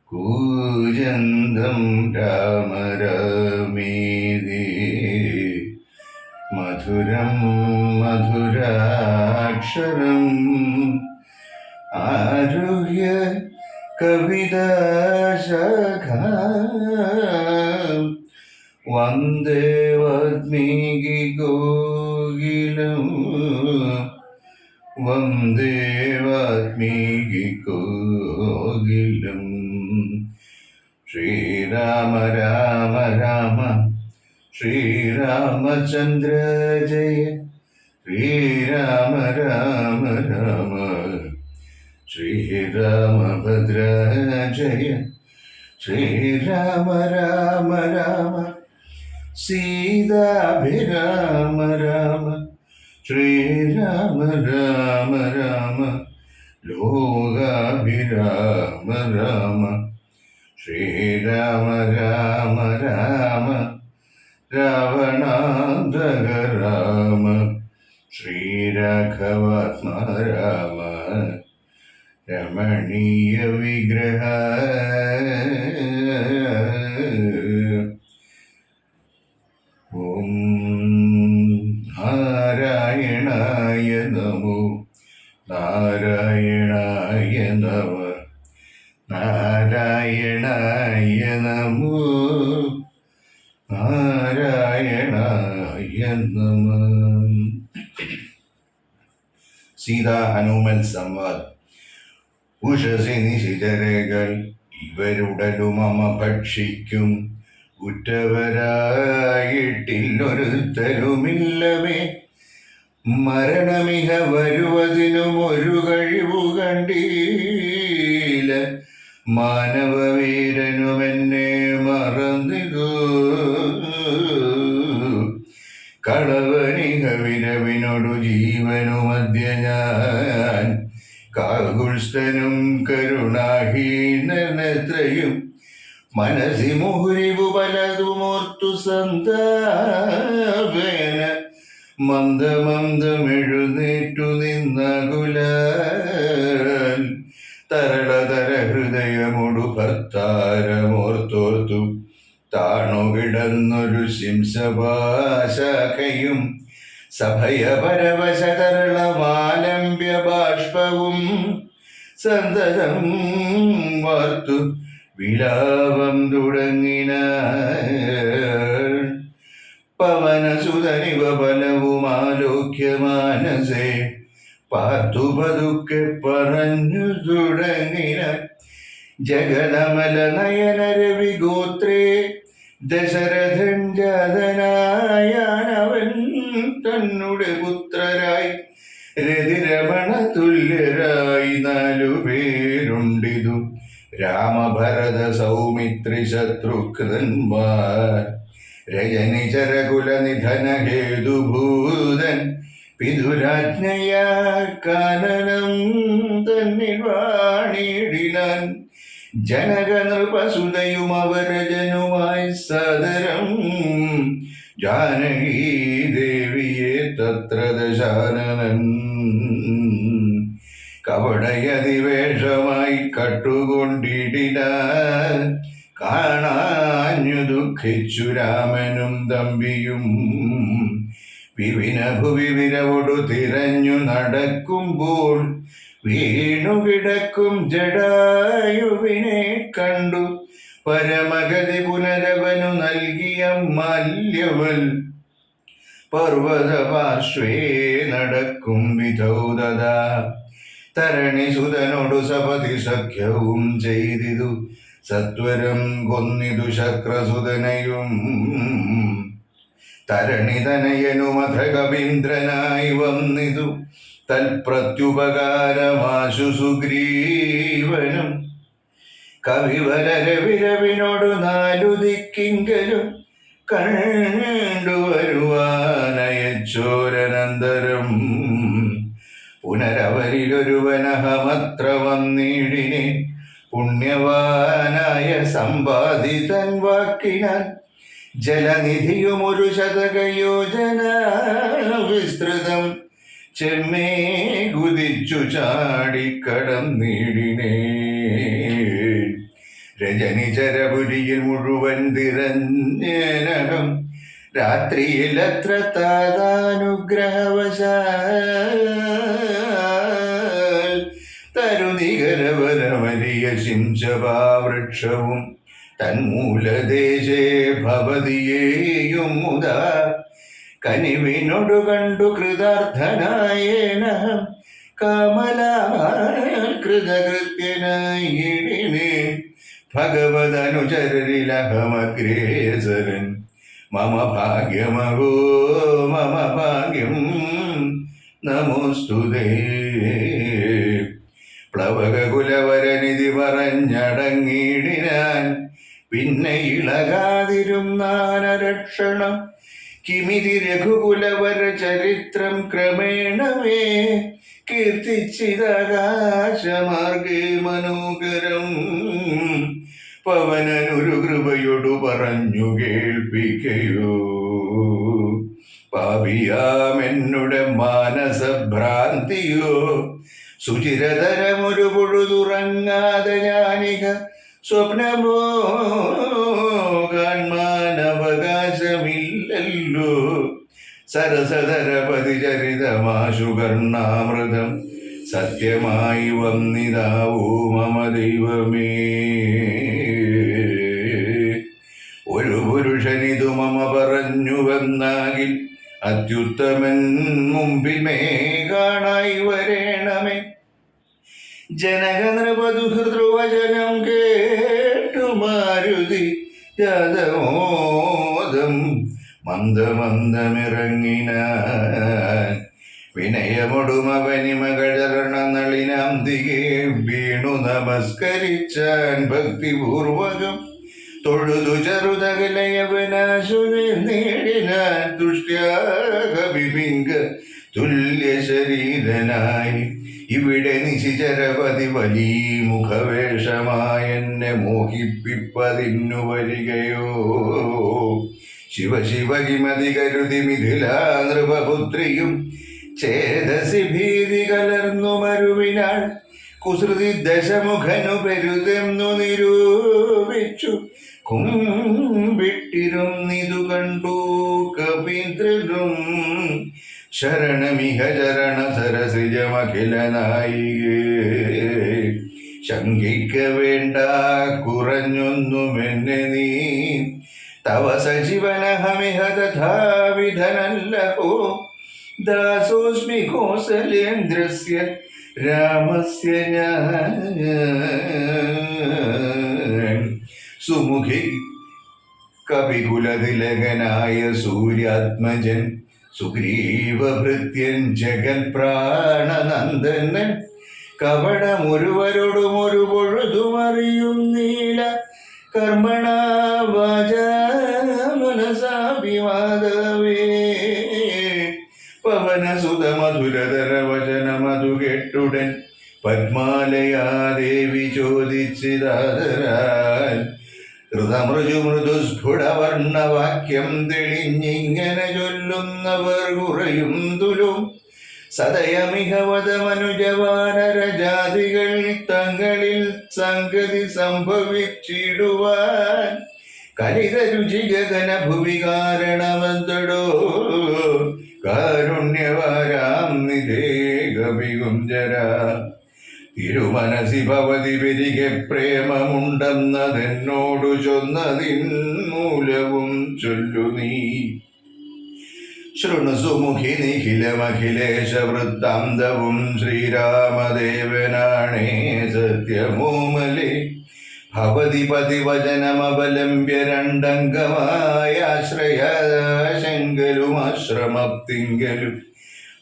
കൂജന്തം രാമ രാമേതി മധുരം മധുരാക്ഷരം ആരുഹ്യ കവിതാശാഖാം വന്ദേ വാൽമീകി കോകിലം വന്ദേ വാൽമീകി കോകിലം. ശ്രീരാമ രാമ രാമ ശ്രീരാമചന്ദ്ര ജയ ശ്രീരാമ രാമ രാമ ശ്രീരാമഭദ്ര ജയ ശ്രീരാമ രാമ രാമ സീതാഭിരാമ രാമ ശ്രീരാമ രാമ രാമ ലോകാഭിരാമ രാമ ശ്രീരാമ രാമ രാമ രാവണാന്തക രാമ ശ്രീരാഘവാത്മ രാമ രമണീയ വിഗ്രഹ. ഓം നാരായണായ നമോ നാരായണായ നമ നാരായണായ നമോ നാരായണായ നമ. സീതാ ഹനുമൽ സംവാദ്. ഉഷസി നിശിചരകൾ ഇവരുടലുമമ ഭക്ഷിക്കും ഉറ്റവരായിട്ടില്ലൊരുത്തരുമില്ലവേ. മരണമിഹ വരുവതിനും ഒരു കഴിവു കണ്ടീല. മാനവവീരനുമെന്നെ മറന്നിതു. കളവനിഹ വിരവിനോടു ജീവനുമധ്യ ഞാൻ. കാകുൽസ്ഥനും കരുണാഹീനത്രയും മനസ്സി മുഹുരിവു പലതുമോർത്തു സന്താപേന മന്ദമന്ദമെഴുന്നേറ്റു നിന്നകുലാൽ. തരളതര ഹൃദയമൊടു ഭർത്താരമോർത്തോർത്തു താണുകിടന്നൊരു ശിംസഭാശാഖയും സഭയപരവശതരളമാലംബ്യ ബാഷ്പവും സന്തതം വാർത്തു വിലാപം തുടങ്ങിന. പവനസുതനിവ ബലവുമാലോക്യ മാനസേ പാർത്തു പതുക്കെ പറഞ്ഞു തുടങ്ങിന. ജഗദമല നയന രവിഗോത്രേ ദശരഥൻ ജാതനായാനവൻ തന്നുടെ പുത്രരായി രതിരമണ തുല്യരായി 4 പേരുണ്ടിതു. രാമഭരത സൗമിത്രി ശത്രുഘ്നന്മാർ. രജനിചരകുല നിധന ഹേതുഭൂതൻ പിതുരാജ്ഞയാ കാനനം തന്നിൽ വാണിടിനാൻ. ജനക നൃപസുതയും അവരജനുമായി സദരം ജാനകീ ദേവിയെ തത്ര ദശാനനൻ. കപടയതിവേഷമായി കട്ടുകൊണ്ടിടിനാൻ. കാണാഞ്ഞു ദുഃഖിച്ചു രാമനും തമ്പിയും. വിപിന ഭുവി വിരവൊടു തിരഞ്ഞു നടക്കുമ്പോൾ വീണുകിടക്കും ജടായുവിനെ കണ്ടു. പരമഗതി പുനരവനു നൽകിയ മാല്യവൽ പർവ്വതപാർശ്വേ നടക്കും വിധൗദത. തരണിസുതനോടു സപതി സഖ്യവും ചെയ്തിതു. സത്വരം കൊന്നിതു ശക്രസുതനയും. തരണിതനയനുമഥ കവീന്ദ്രനായി വന്നിതു. തൽപ്രത്യുപകാരമാശു സുഗ്രീവനും. കവിവരവിരവിനോടു 4 ദിക്കിങ്കലും കണ്ടുവരുവാനയച്ചോരനന്തരം. പുനരവരിലൊരുവനഹമത്ര വന്നിടിനെ. പുണ്യവാനായ സമ്പാദിതൻ വാക്കിനാൽ ജലനിധിയുമൊരു 100 യോജന വിസ്തൃതം ചെമ്മേ കുതിച്ചു ചാടിക്കടന്നിടിനേ. രജനി ചരപുരിയിൽ മുഴുവൻ തിരഞ്ഞേനകം രാത്രിയിൽ അത്ര താതാനുഗ്രഹവശാൽ തരുനികരവരമരിയ ശിംശപാവൃക്ഷവും തന്മൂലദേശേ ഭവതിയേയും മുതാ കനിവിനോടു കണ്ടു കൃതാർത്ഥനായേന കമലാകൃതകൃത്യനായിടിനെ. ഭഗവതനുചരരിലഹമഗ്രേസരൻ മമ ഭാഗ്യമഹോ മമ ഭാഗ്യം നമോസ്തുതേ. പ്ലവകുലവരനിധി പറഞ്ഞടങ്ങിടിനാൻ പിന്നെ ഇളകാതിരുന്നാനരക്ഷണം. കിമിതി രഘുകുലവര ചരിത്രം ക്രമേണമേ കീർത്തിച്ചിതാകാശമാർഗേ മനോഹരം. പവനനൊരു കൃപയൊടു പറഞ്ഞു കേൾപ്പിക്കയോ. പാപിയാമെന്നുടെ മാനസഭ്രാന്തിയോ സുചിരതരമൊരു പൊഴുതുറങ്ങാതെ ഞാനിക സ്വപ്നമോ കാൺമാനവകാശമില്ലല്ലോ. സരസധരപതി ചരിതമാശുകർണാമൃതം സത്യമായി വന്നിതാവൂ മമ ദൈവമേ. ഒരു പുരുഷനിതു മമ പറഞ്ഞുവെന്നാകിൽ അത്യുത്തമൻ മുമ്പിമേ കാണായി വരേണമേ. ജനകനൃപദുഹൃദ്രുവചനം കേട്ടു മാരുതി ജാതമോദം മന്ദമന്ദമിറങ്ങിനാൻ. വിനയമൊടുമവനിമകഴരണ നളിനാന്തികെ വീണു നമസ്കരിച്ചാൻ ഭക്തിപൂർവകം. തൊഴുതു ചെറുതകലയവനാശുനെ നേടിനാൻ ദുഷ്ട്യാകവിപിംഗ തുല്യ ശരീരനായി. ഇവിടെ നിശിചരപതി വലിയ മുഖവേഷമായെന്നെ മോഹിപ്പിപ്പതിന്നു വരികയോ. ശിവ ശിവ കിമതി കരുതി മിഥിലാ നൃപപുത്രിയും ചേതസി ഭീതി കലർന്നു മരുവിനാൾ. കുസൃതി ദശമുഖനു പെരുതെന്നു നിരൂപിച്ചു കുമ്പിട്ടിരുന്നിതു കണ്ടു കവീന്ദ്രനും. ശരണമിഹ ചരണ സരസിജമഖില നായികേ. ശങ്കിക്ക വേണ്ട കുറഞ്ഞൊന്നുമെന്നെ നീ. തവ സജീവനഹമിഹ തഥാവിധനല്ലഹോ. ദാസോസ്മി കൗസലേന്ദ്രസ്യ രാമസ്യ ഞാൻ. സുമുഖി കപികുലതിലകനായ സൂര്യാത്മജൻ സുഗ്രീവഭൃത്യൻ ജഗൽപ്രാണനന്ദനൻ. കപടമൊരുവരോടുമൊരു പൊഴുതുമറിയുന്നീല കർമ്മണ വാചാ മനസാഭിവാദവേ. പവനസുത മധുരതര വചനമതു കേട്ടുടൻ പത്മാലയാദേവി ചോദിച്ചിതാദരാൽ. ഹൃതമൃജു മൃദുസ്ഫുടവർണ്ണവാക്യം തെളിഞ്ഞിങ്ങനെ ചൊല്ലുന്നവർ കുറയും തുലും. സദയമിഹവത മനുജവാനരജാതികൾ തങ്ങളിൽ സംഗതി സംഭവിച്ചിടുവാൻ. കലിത രുചി ഗഗന ഭുവി കാരണമെന്തടോ. കാരുണ്യവാരാം നിധേ കവികുഞ്ചര. തിരുമനസി ഭവതി പെരികെ പ്രേമമുണ്ടെന്നതെന്നോടു ചൊന്നതിൻ മൂലവും ചൊല്ലു നീ. ശൃണു സുമുഖി നിഖിലമഖിലേശ വൃത്താന്തവും. ശ്രീരാമദേവനാണേ സത്യമോമലേ. ഭവതി പതിവചനമവലംബ്യ രണ്ടംഗമായ ആശ്രയശങ്കലും ആശ്രമത്തിങ്കലും.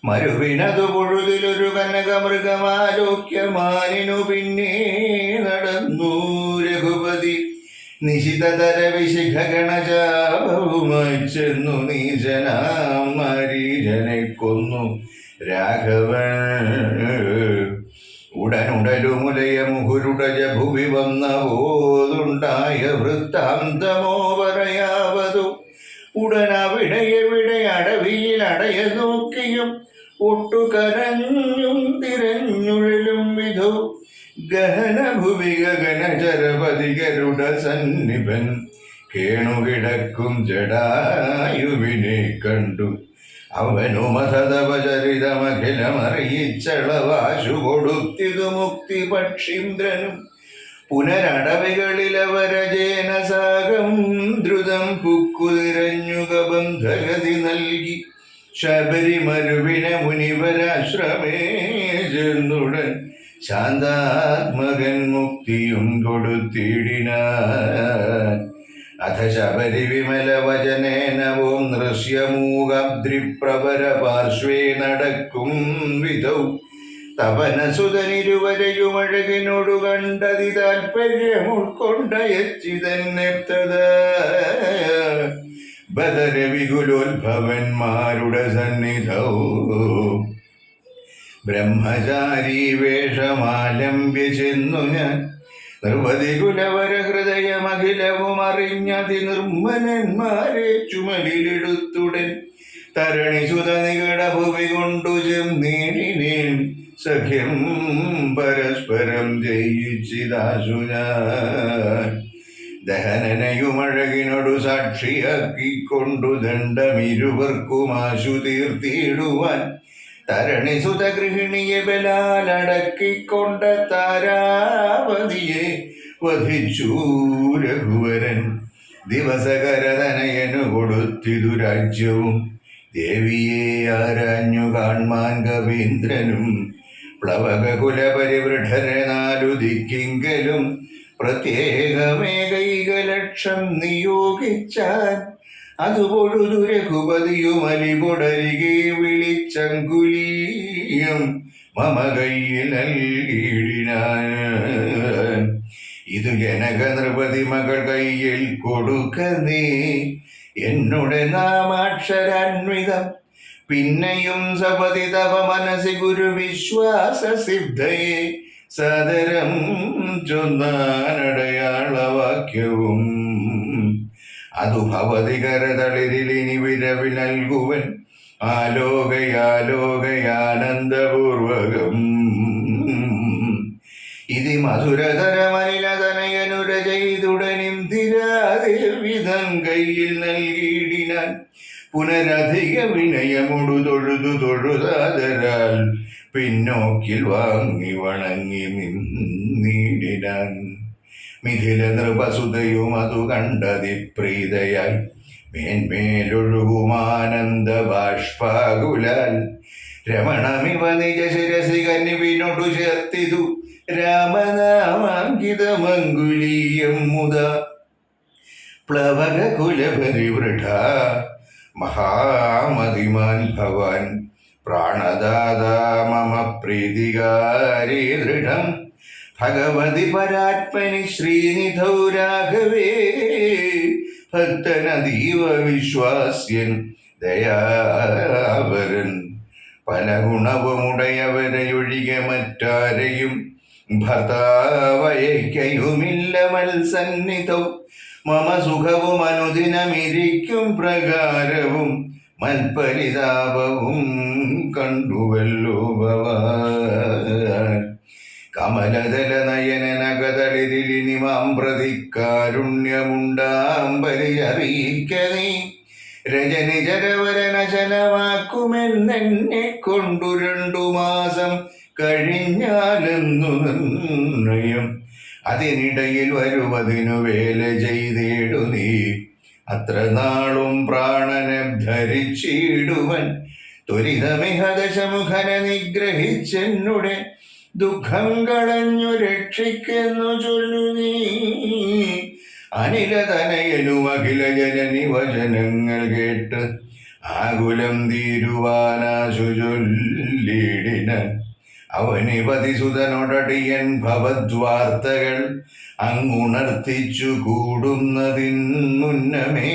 മരുവിനതു പൊഴുതിലൊരു കനകമൃഗമാലോക്യമാനിനു പിന്നെ നടന്നു രഘുപതി. നിശിതതര വിശിഖഗണചാപവുമായി ചെന്നു നീചനാം മാരീജനെ കൊന്നു രാഘവൻ. ഉടനുടലുമുലയ മുഹുരുടജ ഭുവി വന്ന പോതുണ്ടായ വൃത്താന്തമോ പറയാവതു. ഉടനവിടെയെവിടെ അടവിയിൽ അടയ നോക്കിയും ഒട്ടുകരഞ്ഞും തിരഞ്ഞുഴലും വിധോ ഗഹനഭുവി ഗഗനചരപതി ഗരുഡ സന്നിഭൻ കേണുകിടക്കും ജടായുവിനെ കണ്ടു. അവനുമഥതപചരിതമഖിലമറിയിച്ചളവാശു കൊടുത്തിതു മുക്തി പക്ഷീന്ദ്രനും. പുനരടവകളിലവരജേന സാഗം ദ്രുതം പുക്കുതിരഞ്ഞുക ബന്ധഗതി നൽകി ശബരിമരുവിനെ മുനിവരാശ്രമേ ചെന്നുടൻ ശാന്താത്മകൻ മുക്തിയും കൊടുത്തിടിനാൻ. അഥ ശബരി വിമല വചനേനവും നൃശ്യമൂകാബ്ദ്രിപ്രവര പാർശ്വേ നടക്കും വിധൗ തപനസുതനിരുവരെയുമഴകിനോടു കണ്ടതി താൽപര്യം ഉൾക്കൊണ്ടയച്ചിതന്നെ ബദര വികുലോത്ഭവന്മാരുടെ സന്നിധൗ ബ്രഹ്മചാരി വേഷമാലംബ്യ ചെന്നു ഞാൻ. നിർവധി കുലവര ഹൃദയമഖിലവും അറിഞ്ഞതി നിർമ്മലന്മാരെ ചുമലിലെടുത്തുടൻ തരണി സുത നികട ഭുവി കൊണ്ടു ചെന്നീടിനേൻ. സഖ്യം പരസ്പരം ജയിച്ചിതാശു ഞാൻ. ദഹനനയുമഴകിനോടു സാക്ഷിയാക്കിക്കൊണ്ടു ദണ്ഡമിരുവർക്കുമാശു തീർത്തിടുവാൻ തരണി സുത ഗൃഹിണിയെ ബലാലടക്കിക്കൊണ്ട താരാവതിയെ വധിച്ചു രഘുവരൻ. ദിവസകരതനയനു കൊടുത്തിതു രാജ്യവും ദേവിയെ ആരാഞ്ഞു കാൺമാൻ കവീന്ദ്രനും. പ്ലവക കുലപരിവൃഢരെ നാലു ദിക്കിങ്കലും പ്രത്യേകമേകൈകലക്ഷം നിയോഗിച്ചാൻ. അതുപൊഴുതു രഘുപതിയുമലിപൊടരികെ വിളിച്ചങ്കുലീയം മമ കയ്യിൽ നൽകിയിടിനാൻ. ഇതു ജനക നൃപതി മകൾ കയ്യിൽ കൊടുക്ക നീ എന്നുടെ നാമാക്ഷരാന്വിതം. പിന്നെയും സപതി തവ മനസ്സി ഗുരു വിശ്വാസ സിദ്ധയെ സദരം ചൊന്നാനടയാളവാക്യവും. അതു ഭവതി കരതളിരിലിനി വിരവി നൽകുവൻ ആലോകയാലോകയാനന്ദപൂർവകം. ഇതി മധുരതരമനിലതനയനുര ചെയ്തുടനിന്ദിരാദേവിധം കയ്യിൽ നൽകിയിടിനാൻ. പുനരധിക വിനയമൊടു തൊഴുതു തൊഴുതാതരാൽ പിന്നോക്കിൽ വാങ്ങി വണങ്ങി നിന്നിടിനാൻ. മിഥില നൃപസുതയും അതു കണ്ടതി പ്രീതയാൽ മേന്മേലൊഴുകുമാനന്ദ ബാഷ്പാകുലാൽ. രമണമിവ നിജ ശിരസി കന്നിവിനോടു ചേർത്തിതു രാമനാമാങ്കിതമങ്കുലീയം മുത. പ്ലവക കുലപരിവൃഢ മഹാമതിമാൻ ഭവാൻ പ്രാണദാതാ മമ പ്രീതികാരി ദൃഢം. ഭഗവതി പരാത്മനി ശ്രീനിധൗ രാഘവേ ഭക്തനതീവ വിശ്വാസ്യൻ ദയാവരൻ. പല ഗുണവുമുടയവരെയൊഴികെ മറ്റാരെയും ഭർത്താവയക്കയുമില്ല മത്സന്നിധൗ. മമ സുഖവും അനുദിനമിരിക്കും പ്രകാരവും മൽപരിതാപവും കണ്ടുവല്ലോ ഭവാൻ. കമലദല നയനനകതളിരിലിനി മാം പ്രതി കാരുണ്യമുണ്ടാമ്പരി അറിയിക്ക നീ. രജനി ജരവരനശനമാക്കുമെന്നെ കൊണ്ടു 2 മാസം കഴിഞ്ഞാലെന്നു നിർണയം. അതിനിടയിൽ വരുവതിനു വേല ചെയ്തിടു നീ. അത്ര നാളും പ്രാണനെ ധരിച്ചിടുവൻ. ത്വരിതമിഹ ദശമുഖനെ നിഗ്രഹിച്ചെന്നുടെ ദുഃഖം കളഞ്ഞു രക്ഷിക്കുന്നു ചൊല്ലു നീ. അനിലതനയനും അഖില ജനനി വചനങ്ങൾ കേട്ട് ആകുലം തീരുവാനാശു ചൊല്ലിടിനാൻ. അവനിപതിസുതനോടടിയൻ ഭവദ്വാർത്തകൾ അങ്ങുണർത്തിച്ചു കൂടുന്നതിൻ മുന്നമേ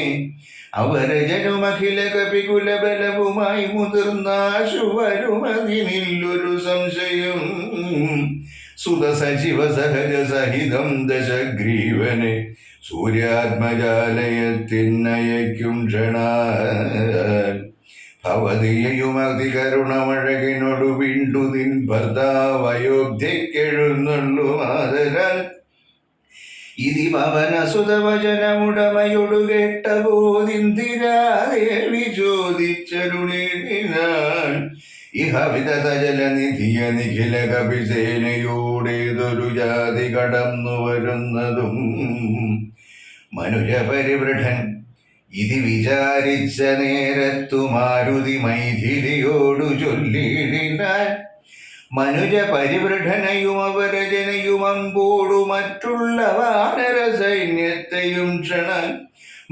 അവരജനുമഖില കപികുലബലവുമായി മുതിർന്നാശു വരുമതിനില്ലൊരു സംശയം. സുതസജീവ സഹജ സഹിതം ദശഗ്രീവനെ സൂര്യാത്മജാലയത്തിനയക്കും ക്ഷണാൽ. ഭവതിയുമതി കരുണമഴകിനോടു വീണ്ടു നിൻ ഭർത്താവയോധ്യക്കെഴുന്നള്ളു മാതരാൽ ഇതി പവനസുതവചനമുടമയൊടു കേട്ട പോതിന്ദിരാദേവി ചോദിച്ചരുളിനാൾ ഇഹ വിതതജലനിധിയ നിഖില കപിസേനയോടേതൊരു ജാതി കടന്നു വരുന്നതും മനുജപരിവൃഢൻ ഇതി വിചാരിച്ച നേരത്തു മാരുതി മൈഥിലിയോടു ചൊല്ലിയിടിനാൻ മനുജ പരിവൃഢനയും അവരജനയും അമ്പോടു മറ്റുള്ള വാനര സൈന്യത്തെയും ക്ഷണൻ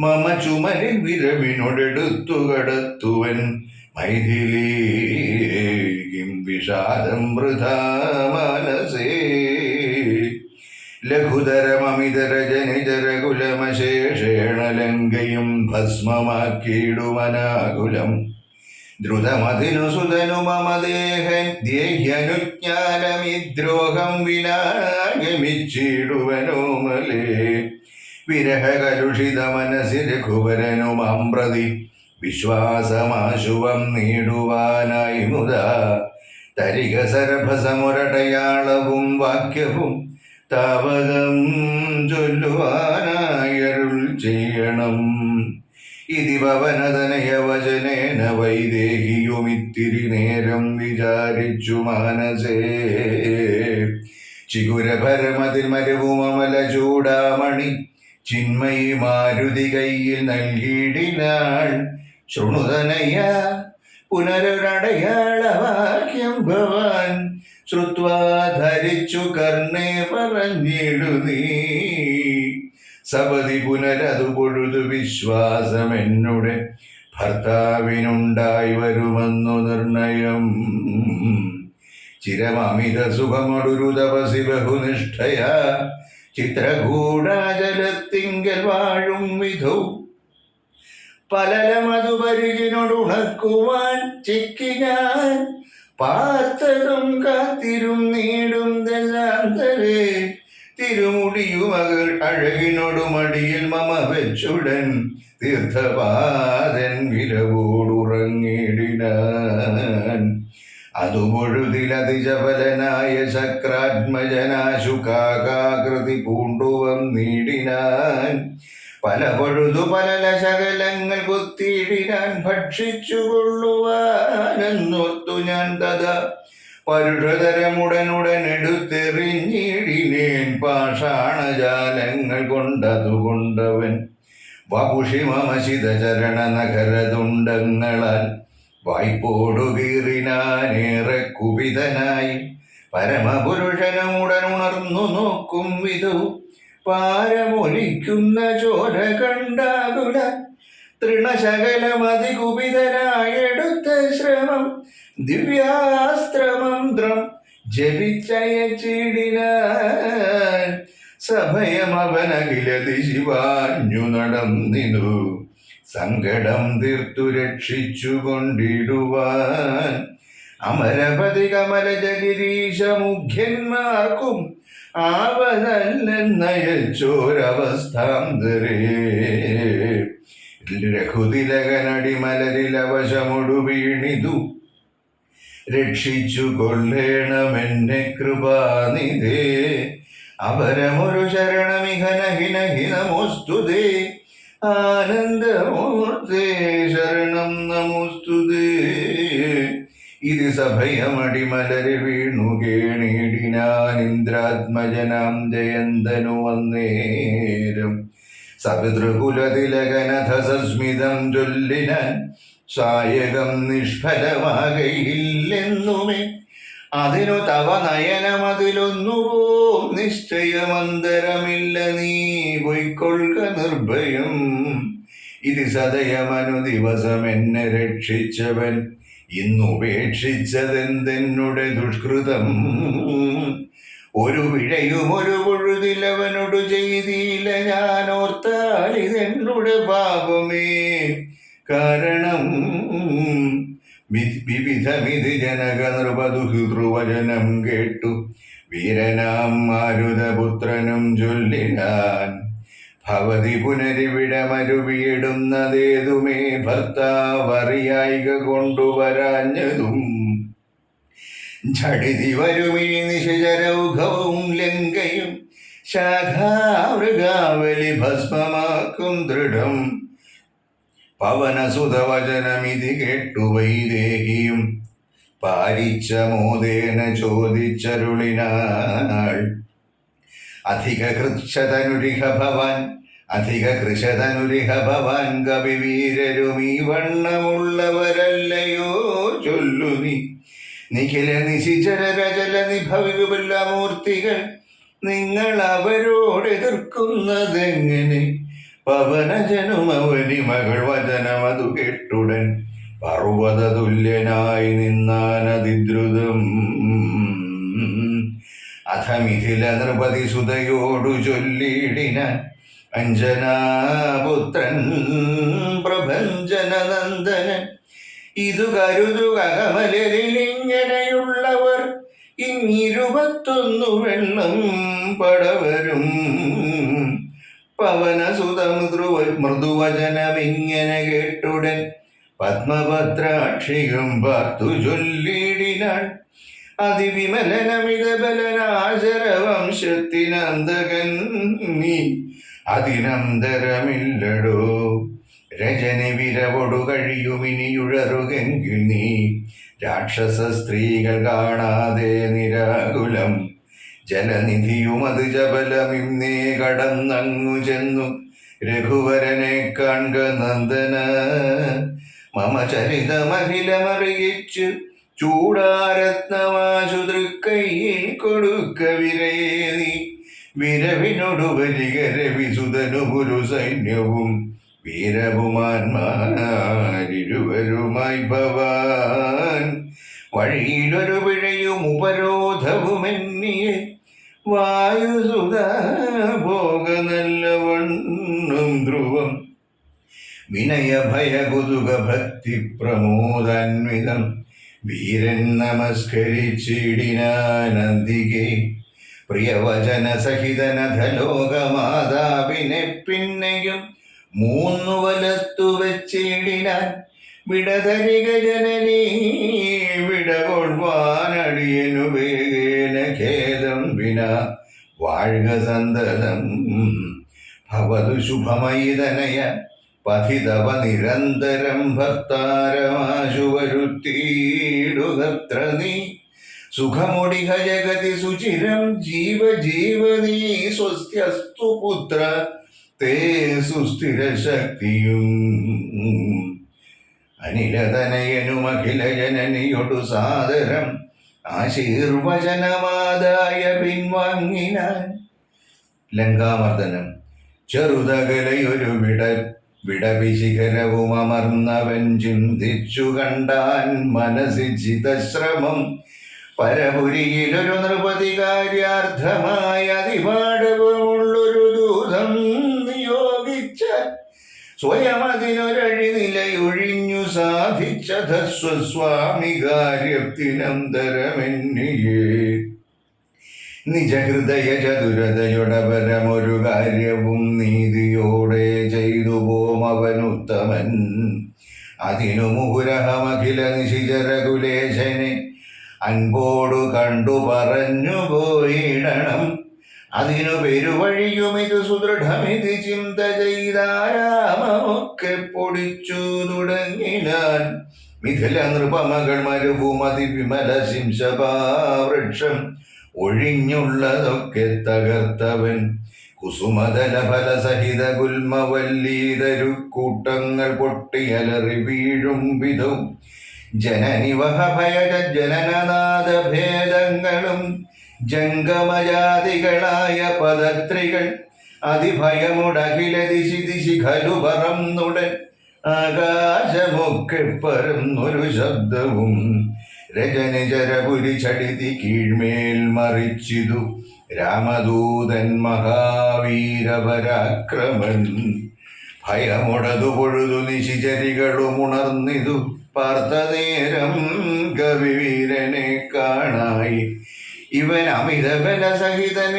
മമ ചുമലിൽ വിരവിനോടെടുത്തു കടത്തുവൻ മൈഥിലീം വിഷാദം വൃഥാ മനസേ ലഘുതരമമിതരജനിജരകുലമശേഷേണ ലങ്കയും ഭസ്മമാക്കിയിടുമനാകുലം ദ്രുതമതിനു സുതനു മമ ദേഹ്യനുജ്ഞാനമിദ്രോഹം വിനാഗമിച്ചിടുവനോമലേ വിരഹകലുഷിത മനസ്സി രഘുവരനുമാം പ്രതി വിശ്വാസമാശുവം നീടുവാനായി മുതാ തരിക സരഭസമുരടയാളവും വാക്യവും താവകം ചൊല്ലുവാനായരുൾ ചെയ്യണം ഇതി പവനതനയവചനേന വൈദേഹിയുമിത്തിരി നേരം വിചാരിച്ചു മാനസേ ചിഗുരഭരമതിൽ മരുവുമല ചൂടാമണി ചിന്മയി മാരുതി കയ്യിൽ നൽകിയിടിനാൾ ശൃണുതനയ പുനരൊരടയാളവാക്യം ഭവാൻ ശ്രുത്വാ ധരിച്ചു കർണേ പറഞ്ഞിടു നീ സപതി പുനരതു പൊഴുതു വിശ്വാസമെന്നുടെ ഭർത്താവിനുണ്ടായി വരുമെന്നു നിർണയം ചിരമമിത സുഖമൊടൊരു തപസി ബഹുനിഷ്ഠയ ചിത്രകൂടാചലത്തിങ്കൽ വാഴും വിധൗ പലലമതു പരിചിനോടുണക്കുവാൻ ചിക്കി ഞാൻ പാർത്തതും കാത്തിരും നീടും ദശാന്തരേ തിരുമുടിയുമകൾ അഴകിനോടു മടിയിൽ മമ വെച്ചുടൻ തീർത്ഥപാദൻ വിലവോടുറങ്ങിടിനാൻ അതുപൊഴുതിലതിജബലനായ ശക്രാത്മജനാശുകാകൃതി പൂണ്ടുവന്നീടിനാൻ പല പൊഴുതു പല ശകലങ്ങൾ കുത്തിയിടിനാൻ ഭക്ഷിച്ചു കൊള്ളുവാനെന്നോർത്തു ഞാൻ തഥാ പരുഷതരമുടനുടൻ എടുത്തെറിഞ്ഞിടിനേൻ പാഷാണജാലങ്ങൾ കൊണ്ടതുകൊണ്ടവൻ വപുഷിമമശിത ചരണ നഗരതുണ്ടങ്ങളാൽ വായ്പോടു കീറിനാനേറെ കുപിതനായി പരമപുരുഷനമുടനുണർന്നു നോക്കും വിധു പാരമൊലിക്കുന്ന ചോര കണ്ടാകുല തൃണശകലമതികുപിതനായെടുത്ത ശ്രമം ദിവ്യാസ്ത്രമന്ത്രം ജപിച്ചയച്ചിടിനാൻ സഭയമവനഖില ദിശിവാഞ്ഞു നടന്നിതു സങ്കടം തീർത്തു രക്ഷിച്ചു കൊണ്ടിടുവാൻ അമരപതി കമലജഗിരീശ മുഖ്യന്മാർക്കും ആവതല്ലെന്നയച്ചോരവസ്ഥാന്തരേ രഘുതിലകനടിമലരിലവശമൊടു വീണിതു രക്ഷിച്ചു കൊള്ളേണമെന്നെ കൃപാനിധേ അപരമൊരു ശരണമിഹനഹിനഹിനമോസ്തുതേ ആനന്ദമൂർത്തേ ശരണം നമോസ്തുതേ ഇത് സഭയമടിമലരി വീണു കേണിടിനാൻ ഇന്ദ്രാത്മജനാം ജയന്തനു വന്നേരം സപിതൃകുലതിലകനഥ സസ്മിതം ചൊല്ലിനാൻ സായകം നിഷ്ഫലമാകയില്ലെന്നുമേ അതിനു തവ നയനമതിലൊന്നുപോ നിശ്ചയമന്തരമില്ല നീ പൊയ്ക്കൊള്ളുക നിർഭയം ഇത് സദയമനു ദിവസം എന്നെ രക്ഷിച്ചവൻ ഇന്നുപേക്ഷിച്ചതെന്തെന്നുടെ ദുഷ്കൃതം ഒരു വിഴയും ഒരു പൊഴുതിലവനോടു ചെയ്തില്ല ഞാൻ ഓർത്താൽ ഇതെന്നുടെ പാപമേ കാരണം വിവിധമിതി ജനക നൃപദുഹൃവചനം കേട്ടു വീരനാം മാരുതപുത്രനും ചൊല്ലിനാൻ ഭവതി പുനരിവിടമരുവിയിടുന്നതേതുമേ ഭർത്താവറിയായിക കൊണ്ടുവരാഞ്ഞതും ഝടിതി വരുമീ നിശചരൗഘവും ലങ്കയും ശാഖാമൃഗാവലി ഭസ്മമാക്കും ദൃഢം. പവനസുതവചനമിതി കേട്ടു വൈദേഹിയും പാരിച്ച മോദേന ചോദിച്ചരുളിനാൾ. അധിക കൃച്ഛതനുരിഹ ഭവാൻ കവിവീരരുമീ വണ്ണമുള്ളവരല്ലയോ ചൊല്ലു നീ. നിഖില നിശിചര രചല നിഭവികുമല്ല മൂർത്തികൾ നിങ്ങൾ അവരോട് എതിർക്കുന്നതെങ്ങനെ. പവനജനുമവനി മകൾ വചനമതു കേട്ടുടൻ പർവ്വത തുല്യനായി നിന്നാനതിദ്രുതം. അഥ മിഥില നൃപതി സുതയോടു ചൊല്ലിടിനാൻ അഞ്ജനാപുത്രൻ പ്രഭഞ്ജനനന്ദനൻ. ഇതു കരുതുക കമലരിലിങ്ങനെയുള്ളവർ 21 വെള്ളം പടവരും. പവനസുത മൃദുവചനമിങ്ങനെ കേട്ടുടൻ പത്മപത്രാക്ഷിയും പാർത്തു ചൊല്ലിടിനാൾ. അതിവിമലനമിത ബലനാശരവംശത്തിനന്തകൻ നീ അതിനന്തരമില്ലടോ. രജനി വിരവൊടു കഴിയുമിനിയുഴറുകെങ്കിൽ നീ രാക്ഷസ സ്ത്രീകൾ കാണാതെ നിരാകുലം. ജലനിധിയുമത് ജബലമിന്നേ കടന്നങ്ങു ചെന്നു രഘുവരനെ കാൺക നന്ദന. മമ ചരിതമഖിലമറിയിച്ചു ചൂടാരത്നമാശു തൃക്കൈയിൽ കൊടുക്ക വിരയേതി. വിരവിനൊടു വരികരവിസുതനു പുരു സൈന്യവും വീരഭുമാന്മാരിരുവരുമായി ഭവാൻ. വഴിയിലൊരു പിഴയും ഉപരോധവുമെന്നിയെ വായുസുത ഭോഗ നല്ലവണ്ണം ധ്രുവം. വിനയ ഭയ കുതുക ഭക്തി പ്രമോദാന്വിതം വീരൻ നമസ്കരിച്ചിടിനാനന്ദികെ. പ്രിയവചന സഹിതനഥലോകമാതാവിനെ പിന്നെയും 3 വലത്തു വെച്ചിടിനാൻ. വിടതരിക ജനനീ വിടകൊള്ളുവാനടിയനു വേഗേന ഖേദം വിന വാഴ്ക സന്തതം. ഭവതു ശുഭമയിതനയ പഥിതവ നിരന്തരം ഭർത്താരമാശു വരുത്തിയിടുകത്ര നീ. സുഖമൊടിക ജഗതി സുചിരം ജീവജീവനീ സ്വസ്ത്യസ്തു പുത്ര തേ സുസ്ഥിര ശക്തിയും. അനിലതനയനുമഖില ജനനിയൊടു സാദരം ആശീർവചനമാതായ പിൻവാങ്ങിനാൻ. ലങ്കാമർദ്ദനം. ചെറുതകലയൊരു വിടവിശിഖരവും അമർന്നവൻ ചിന്തിച്ചു കണ്ടാൻ മനസ്സിചിതശ്രമം. പരപുരിയിലൊരു നൃപതി കാര്യാർത്ഥമായ അതിപാടവമുള്ളൊരു ദൂതം നിയോഗിച്ച സ്വയം അതിനൊരഴിനിലയൊഴിഞ്ഞു സാധിച്ചത സ്വസ്വാമി കാര്യത്തിനന്തരമെന്നിയേ. നിജഹൃദയ ചതുരതയുടപരമൊരു കാര്യവും നീതിയോടെ ചെയ്തു പോമവനുത്തമൻ. അതിനു മുഹുരഹമഖില നിശിചരകുലേശനെ അൻപോടു കണ്ടു പറഞ്ഞു പോയിടണം. അതിനു പെരുവഴിയുമിതു സുദൃഢമിതി ചിന്ത ചെയ്താരാമമൊക്കെ പൊടിച്ചു തുടങ്ങിനാൻ. മിഥില നൃപമകൾ മരുഭൂമതി വിമല ശിംശപാവൃക്ഷം ഒഴിഞ്ഞുള്ളതൊക്കെ തകർത്തവൻ. കുസുമതല ഫലസഹിത ഗുൽമവല്ലീതരുക്കൂട്ടങ്ങൾ പൊട്ടിയലറി വീഴും വിധം. ജനനിവഹ ഭയജ ജനനനാദ ഭേദങ്ങളും ജംഗമജാതികളായ പദത്രികൾ അതിഭയമുടകില ദിശി ദിശി ഖലു പറന്നുടൻ. ആകാശമൊക്കെ പരന്നൊരു ശബ്ദവും രജനിജരപുരി ചടിതി കീഴ്മേൽ മറിച്ചിതു രാമദൂതൻ മഹാവീരപരാക്രമൻ. ഭയമുടതു പൊഴുതു നിശിചരികളും ഉണർന്നിതു പാർത്തനേരം കവിവീരനെ കാണായി. ഇവൻ അമിത ബലസഹിതൻ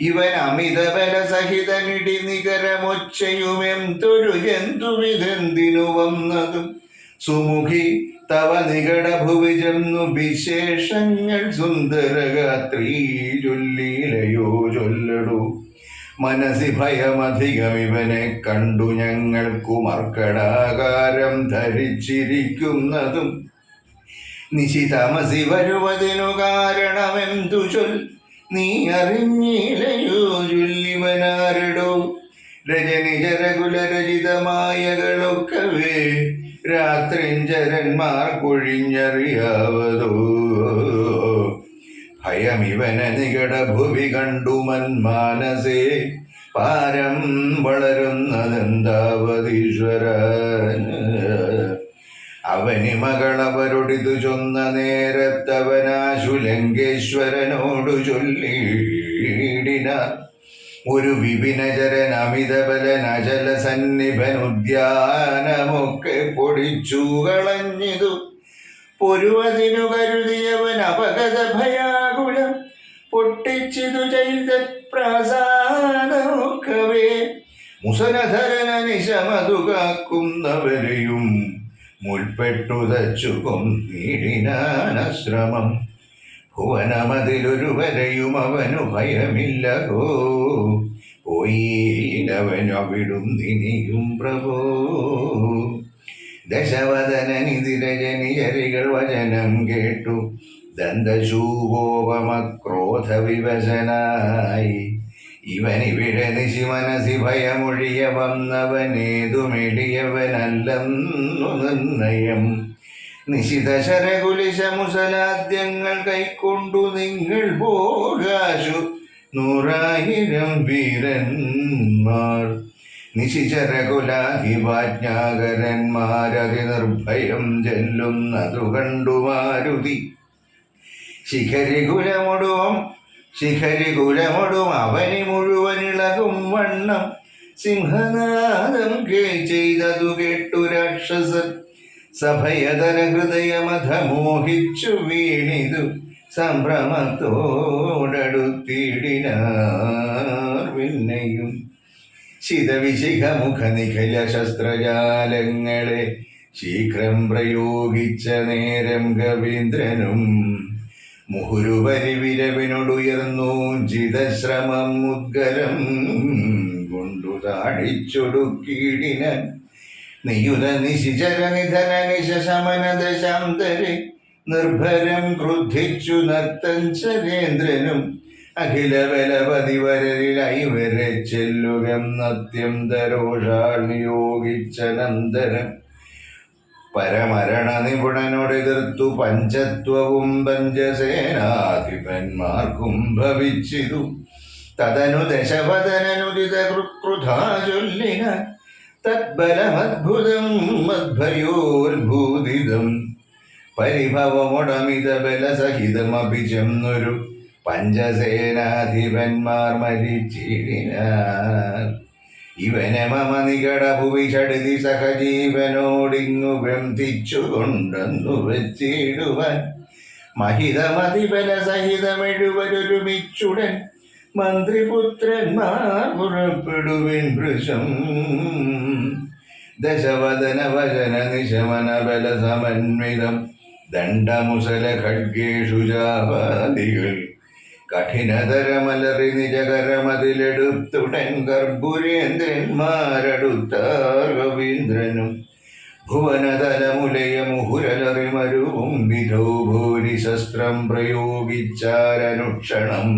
ഇവൻ അമിതബല സഹിതനിടി നികരമൊച്ചയുമെന്തൊരു ജന്തുവിതെന്തിനു വന്നതും സുമുഖി തവ നികടഭുവി ചെന്നു വിശേഷങ്ങൾ സുന്ദരഗാത്രീ ചൊല്ലിലയോ ചൊല്ലടൂ. മനസ്സി ഭയമധികമിവനെ കണ്ടു ഞങ്ങൾക്കു മർക്കടാകാരം ധരിച്ചിരിക്കുന്നതും നിശിതമസി വരുവതിനു കാരണമെന്തു ചൊൽ നീ അറിഞ്ഞിലയോ ചൊല്ലിവനാരടോ. രജനിജരകുലരചിതമായകളൊക്കവേ രാത്രിഞ്ചരന്മാർ കൊഴിഞ്ഞറിയാവതോ. ഭയമിവന നികടഭുവി കണ്ടു മന്മാനസേ പാരം വളരുന്നതെന്താവതീശ്വര. അവനി മകളവരൊടിതു ചൊന്ന നേരത്തവനാശു ലങ്കേശ്വരനോടു ചൊല്ലിയിടിന ഒരു വിപിനചരൻ അമിതബലൻ അചല സന്നിഭനുദ്യാനമൊക്കെ പൊടിച്ചു കളഞ്ഞിതു. പൊരുവതിനു കരുതിയവൻ അപഗത ഭയാകുലം പൊട്ടിച്ചിതു ചെയ്ത പ്രാസാദമൊക്കവേ മുസലധരന നിശമതു കാക്കുന്നവരെയും മുൽപ്പെട്ടു തച്ചു കൊന്നിടിനാനശ്രമം. ഭുവനമതിലൊരുവരെയും അവനു ഭയമില്ലകോ പോയിലവനവിടുന്നിനിയും പ്രഭോ. ദശവദനനിതിരജനിചരികൾ വചനം കേട്ടു ദന്തശൂകോപമക്രോധവിവശനായി. ഇവനിവിടെ നിശി മനസി ഭയമൊഴിയ വന്നവനേതുമെളിയവനല്ലെന്നു നിർണയം. നിശിത ശരകുലിശമുസലാദ്യങ്ങൾ കൈക്കൊണ്ടു നിങ്ങൾ പോകാശു 100,000 വീരന്മാർ. നിശിചരകുലാധിപാജ്ഞാകരന്മാരതി നിർഭയം ചെല്ലുന്നതു കണ്ടു മാരുതി. ശിഖരികുലമൊടും അവനി മുഴുവനിളകും വണ്ണം സിംഹനാദം ചെയ്തതു കേട്ടു രാക്ഷസർ. സഭയതര ഹൃദയമധമോഹിച്ചു വീണിതു സംഭ്രമത്തോടടുത്തിടിനാർ. പിന്നെയും ശിതവിശിഖമുഖ നിഖില ശസ്ത്രജാലങ്ങളെ ശീഘ്രം പ്രയോഗിച്ച നേരം കവീന്ദ്രനും മുഹുരുപരിവിരവിനോടുയർന്നു ജിതശ്രമം മുദ്ഗരം കൊണ്ടു താഴിച്ചൊടുക്കിടിന. നിയുത നിശിചര നിധന നിശമന ദശാന്തരെ നിർഭരം ക്രുദ്ധിച്ചു നർത്തഞ്ചരേന്ദ്രനും അഖില ബലപതിവരലിലായി വരെ ചെല്ലുകെന്നത്യന്തരോഷാൽ നിയോഗിച്ചനന്തരം പരമരണ നിപുണനോടെതിർത്തു പഞ്ചത്വവും പഞ്ചസേനാധിപന്മാർക്കും ഭവിച്ചിതു. തദനു ദശവദനനുദിത കൃക്രുധാ ചൊല്ലിന തദ്ബലമദ്ഭുതം മദ്ഭയോത്ഭൂതിതം. പരിഭവമൊടമിത ബലസഹിതമപി ചെന്നൊരു പഞ്ചസേനാധിപന്മാർ മരിച്ചിടിനാർ. ഇവനെ മമ നികടഭുവി ഷഡ്തി സഹജീവനോടിങ്ങു ബന്ധിച്ചു കൊണ്ടെന്നു വെച്ചിടുവാൻ മഹിതമതിബല സഹിതമെഴുവരൊരുമിച്ചുടൻ മന്ത്രിപുത്രന്മാർ പുറപ്പെടുവിൻ വൃശം. ദശവദന വചന നിശമന ബല സമന്വിതം ദണ്ഡമുസല ഖഡ്ഗേഷു ജാപാദികൾ കഠിനതരമലറി നിജകരമതിലെടുത്തുടൻ കർപ്പുരേന്ദ്രന്മാരടുത്താർ കവീന്ദ്രനും. ഭുവനതലമുലയ മുഹുരലറിമരുവും വിധോ ഭൂരി ശസ്ത്രം പ്രയോഗിച്ചാരനുക്ഷണം.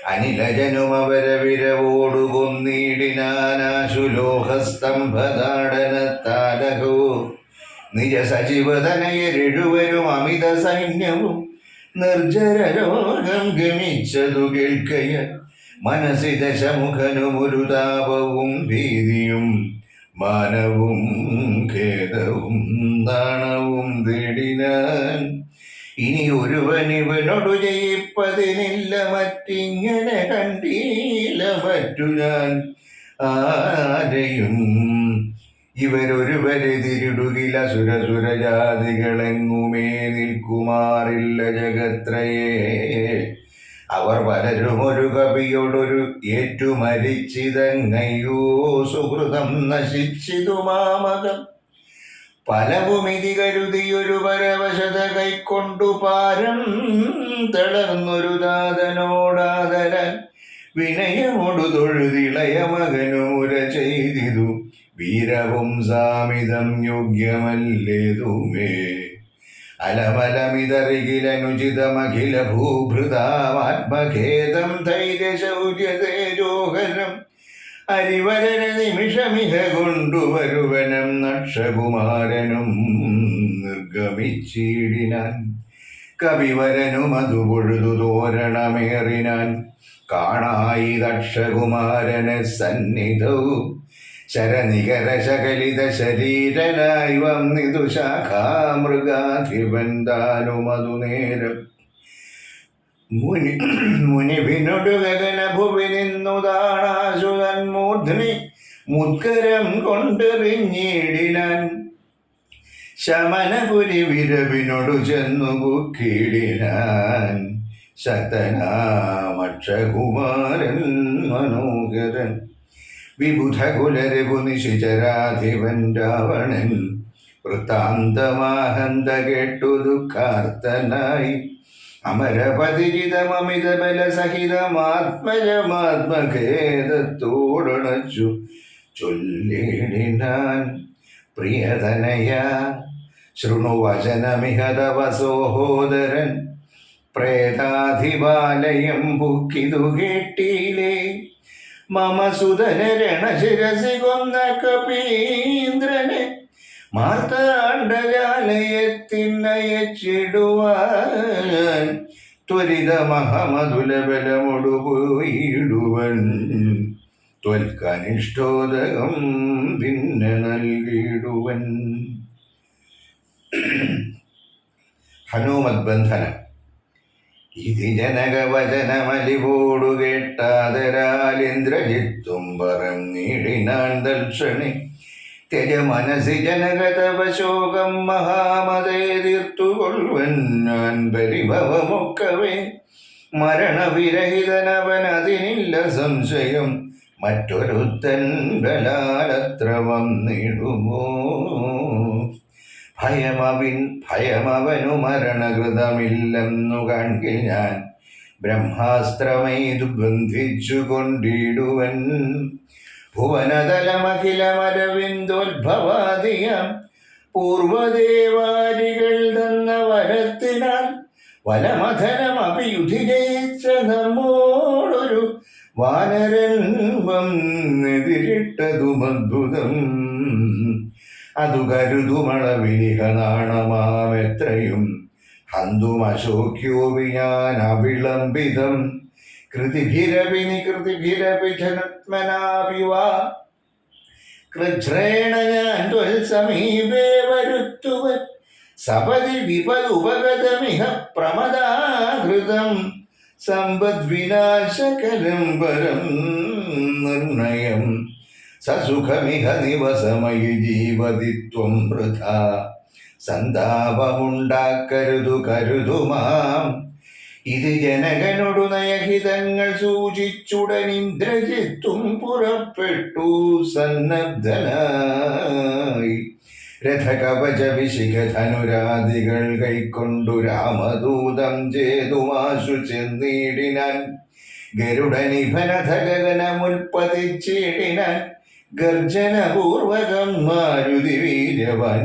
അനിലജനുമവരവിരവോടു കൊന്നിടിനാനാശുലോഹസ്തംഭതാടനത്താലകോ നിജ സജീവതനയരെഴുവരും അമിത സൈന്യവും നിർജ്ജരരോഗം ഗമിച്ചതു കേൾക്കയ മനസ്സി ദശമുഖനുമൊരു താപവും ഭീതിയും മാനവും ഖേദവും നാണവും തേടിനാൻ. ഇനി ഒരുവനിവനോടു ജയിപ്പതിനില്ല മറ്റിങ്ങനെ കണ്ടീല മറ്റു ഞാൻ ആരെയും. ഇവരൊരുവരെതിരിടുകില സുരസുരജാതികളെങ്ങുമേ നിൽക്കുമാറില്ല ജഗത്രയേ. അവർ പലരും ഒരു കവിയോടൊരു ഏറ്റുമരിച്ചിതങ്ങയ്യോ സുഹൃതം നശിച്ചിതു മാമകം പലവുമിതി കരുതിയൊരു പരവശത കൈക്കൊണ്ടു പാരം തളർന്നൊരു ദാതനോടാതരാൻ വിനയമൊടു തൊഴുതിളയ മകനുമുര ചെയ്തിതു വീരവും സാമിതം യോഗ്യമല്ലേതുമേ അലമലമിതറികിലനുചിതമഖില ഭൂഭൃതാമാത്മഖേദം ധൈര്യശൗര്യതേജോഹരം അരിവരന നിമിഷമിഹ കൊണ്ടുവരുവനം നക്ഷകുമാരനും നിർഗമിച്ചിടിനാൻ കവിവരനും അതു പൊഴുതു തോരണമേറിനാൻ കാണായി ദക്ഷകുമാരനെ സന്നിധവും ശരനികര ശകലിത ശരീരനായി വന്നിതു ശാഖാമൃഗാധിപൻ താനുമതു നേരം മുനിവിനൊടു ഗഗനഭുവി നിന്നു താണാശുതൻ മൂർധ്നി മുദ്കരം കൊണ്ടെറിഞ്ഞിടിനാൻ ശമനപുരി വിരവിനോടു ചെന്നു ബുക്കിടിനാൻ ശക്തനാമക്ഷകുമാരൻ മനോഹരൻ വിബുധകുലരഘു നിശിചരാധിപൻ രാവണൻ വൃത്താന്തമാഹന്ത കേട്ടു ദുഃഖാർത്തനായി അമരപതിരിതമമിത ബലസഹിതമാത്മജമാത്മഖേദത്തോടണച്ചു ചൊല്ലിടിനാൻ പ്രിയതനയ ശൃണുവചനമിഹ തവ സഹോദരൻ പ്രേതാധിപാലയം പുക്കിതു കേട്ടിലേ മമ സുതന രണശിരസി കൊന്ന കപീന്ദ്രനെ മാർത്താണ്ഡജാലയത്തിനയച്ചിടുവാൻ ത്വരിതമഹമതുലബലമൊടുപോയിടുവൻ ത്വൽക്കനിഷ്ഠോദകം പിന്നെ നൽകിയിടുവൻ. ഹനുമദ്ബന്ധനം. ഇതി ജനകവചനമലിവോടു കേട്ടാതരാൽ ഇന്ദ്രജിത്തും പറഞ്ഞിടിനാൻ ദർശനെ തെജ മനസി ജനകതവ ശോകം മഹാമതേ തീർത്തുകൊള്ളുവൻ ഞാൻ പരിഭവമൊക്കവേ മരണവിരഹിതനവനതിനില്ല സംശയം മറ്റൊരുത്തൻ ബലാലത്ര വന്നിടുമോ ഭയമവനു മരണകൃതമില്ലെന്നു കാൺകിൽ ഞാൻ ബ്രഹ്മാസ്ത്രമെയ്തു ബന്ധിച്ചു കൊണ്ടിടുവൻ ഭുവനതലമഖിലമരവിന്ദോദ്ഭവാദിയാം പൂർവദേവാരികൾ തന്ന വരത്തിനാൽ വനമഥനമഭിയുധി ജയിച്ച നമ്മോടൊരു വാനരൻ വന്നെതിരിട്ടതും അദ്ഭുതം അതു കരുതുമളവിലിഹ നാണമാമെത്രയും ഹന്തുമശോക്യോപി ഞാൻ അവിളംബിതം കൃതിഭിരപി നികൃതിഭിരപി ജനത്മനാപി വാ കൃച്ഛ്രേണ ഞാൻ ത്വൽസമീപേ വരുത്തുവൻ സപതി വിപദുപഗതമിഹ പ്രമദാഹൃതം സമ്പദ്വിനാശകരം പരം നിർണയം സസുഖമിഹ നിവസമയി ജീവതിത്വം വൃഥാ സന്താപമുണ്ടാക്കരുതു കരുതുമാം ഇത് ജനകനോടു നയഹിതങ്ങൾ സൂചിച്ചുടൻ ഇന്ദ്രജിത്തും പുറപ്പെട്ടു സന്നദ്ധനായി രഥകവച വിശിഖധനുരാദികൾ കൈക്കൊണ്ടു രാമദൂതം ചേതുമാശു ചെന്നിടിനാൻ ഗരുഡനിഭനഥ ഗഗനമുൽപ്പതിച്ചിടിനാൻ ഗർജനപൂർവകം മാരുതി വീര്യവാൻ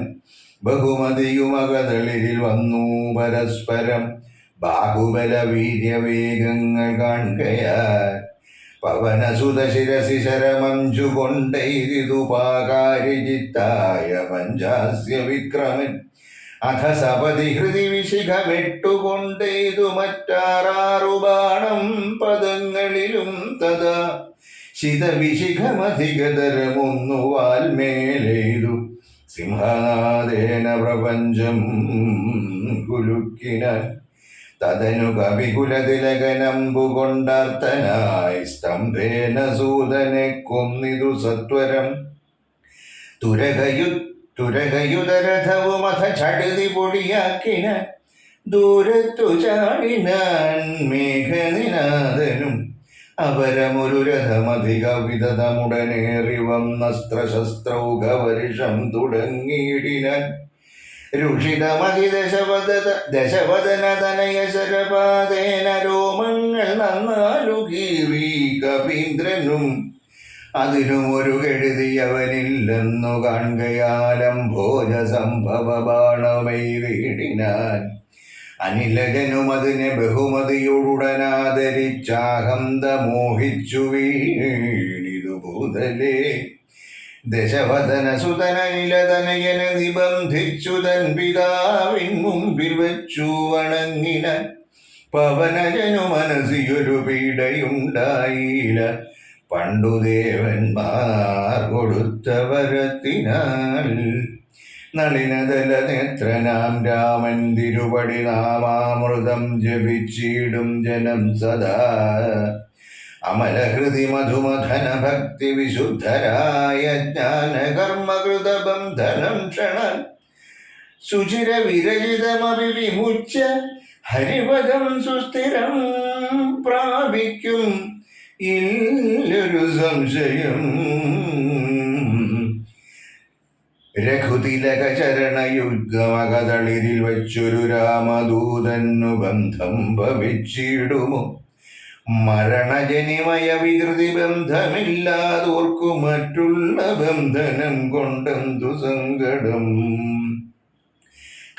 ബഹുമതിയുമകതളിരിൽ വന്നു പരസ്പരം ബാഹുബല വീര്യവേഗങ്ങൾ കാൺകയാൽ പവനസുത ശിരസി ശരമഞ്ചു കൊണ്ടൈരിതുപാകാരിജിത്തായ പഞ്ചാസ്യ വിക്രമൻ അധ സപതി ഹൃദി വിശിഖമിട്ടുകൊണ്ടേതു മറ്റാറാറു ബാണം പദങ്ങളിലും തഥാ ശിതവിശിഖമധികതരമൊന്നു വാൽമേലേതു സിംഹനാദേന പ്രപഞ്ചം കുലുക്കിനാൻ തദനു കവികുലതിലകനമ്പു കൊണ്ടർത്ഥനായി സ്തംഭേന സൂതനെ കൊന്നിതു സത്വരം തുരകയുതരഥവുമഥ ചടുതി പൊടിയാക്കിന ദൂരത്തു ചാടിനാൻ മേഘനിനാഥനും അപരമൊരു രഥമധിക വിധതമുടനേറി വന്നസ്ത്രശസ്ത്രൗഘവർഷം തുടങ്ങിയിടിനാൻ രുഷിതമതി ദശവദനതനയ ശരപാതേന രോമങ്ങൾ നന്നാലു കീറി കവീന്ദ്രനും അതിനും ഒരു കെടുതിയവനില്ലെന്നു കാൺകയാലം ഭോജ സംഭവ ബാണമെയ്തിടിനാൻ അനിലജനും അതിനെ ബഹുമതിയോടുടനാദരിച്ചാഹന്ത മോഹിച്ചു വീണിതു ഭൂതലേ ദശവദന സുതനനിലതനയന നിബന്ധിച്ചു തൻ പിതാവിൻ മുമ്പിൽ വച്ചു വണങ്ങിന പവനജനു മനസ്സിയൊരു പീഡയുണ്ടായില്ല പണ്ടു ദേവന്മാർ കൊടുത്ത വരത്തിനാൽ നളിനദല നേത്രനാം രാമൻ തിരുപടി നാമാമൃതം ജപിച്ചിടും ജനം സദാ അമലഹൃതി മധുമഥന ഭക്തി വിശുദ്ധരായ ജ്ഞാനകർമ്മകൃത ബന്ധനം ക്ഷണൻ സുചിര വിരചിതമഭി വിമുച്ച ഹരിപദം സുസ്ഥിരം പ്രാപിക്കും ഇല്ലൊരു സംശയം രഘുതിലക ചരണയുഗ്മകതളിരിൽ വച്ചൊരു രാമദൂതന്നു ബന്ധം ഭവിച്ചിടുമോ മരണജനിമയ വികൃതി ബന്ധമില്ലാതോർക്കു മറ്റുള്ള ബന്ധനം കൊണ്ടെന്തു സങ്കടം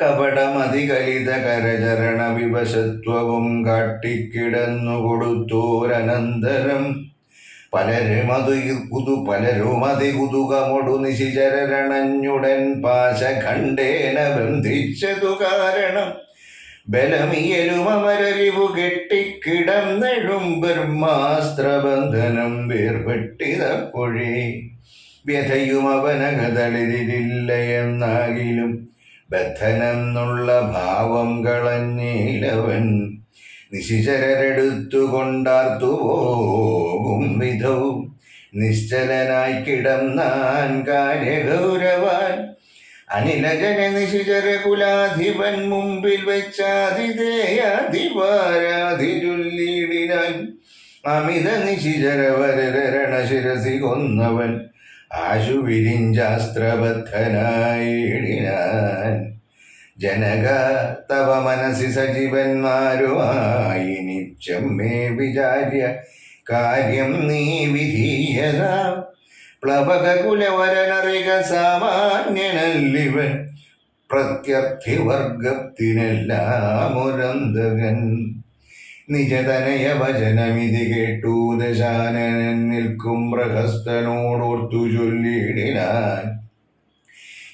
കപടമതികലിത കരചരണ വിവശത്വവും കാട്ടിക്കിടന്നു കൊടുത്തോരനന്തരം പലരുമതി കുതുകമൊടു നിശിചരണഞ്ഞുടൻ പാശഖണ്ഡേന ബന്ധിച്ചതു കാരണം ബലമിയലും അമരരിവു കെട്ടിക്കിടന്നെഴും ബ്രഹ്മാസ്ത്രബന്ധനം വേർപെട്ടിതപ്പൊഴേ വ്യഥയും അവനകതളിരില്ല എന്നാകിലും ബദ്ധനെന്നുള്ള ഭാവം കളഞ്ഞിലവൻ നിശിചരരെടുത്തുകൊണ്ടാർത്തു പോകും വിധവും നിശ്ചലനായി കിടന്നാൻ കാര്യഗൗരവാൻ അനിലജന നിശിചര കുലാധിപൻ മുമ്പിൽ വെച്ചാതിഥേയാധിപാരാധിരുല്ലിടിനാൻ അമിത നിശിചര വരരണശിരസി കൊന്നവൻ ആശു വിരിഞ്ചാസ്ത്രബദ്ധനായിടിനാൻ ജനക തവ മനസ്സി സജീവന്മാരുമായി നിത്യം മേ വിചാര്യ കാര്യം നീ വിധീയത പ്ലവകുലവരനറിക സാമാന്യനല്ലിവൻ പ്രത്യർത്ഥി വർഗത്തിനെല്ലാം ഒരന്തകൻ നിജതനയ വചനമിതി കേട്ടു ദശാനനൻ നിൽക്കും പ്രഹസ്തനോടോർത്തു ചൊല്ലിടിനാൻ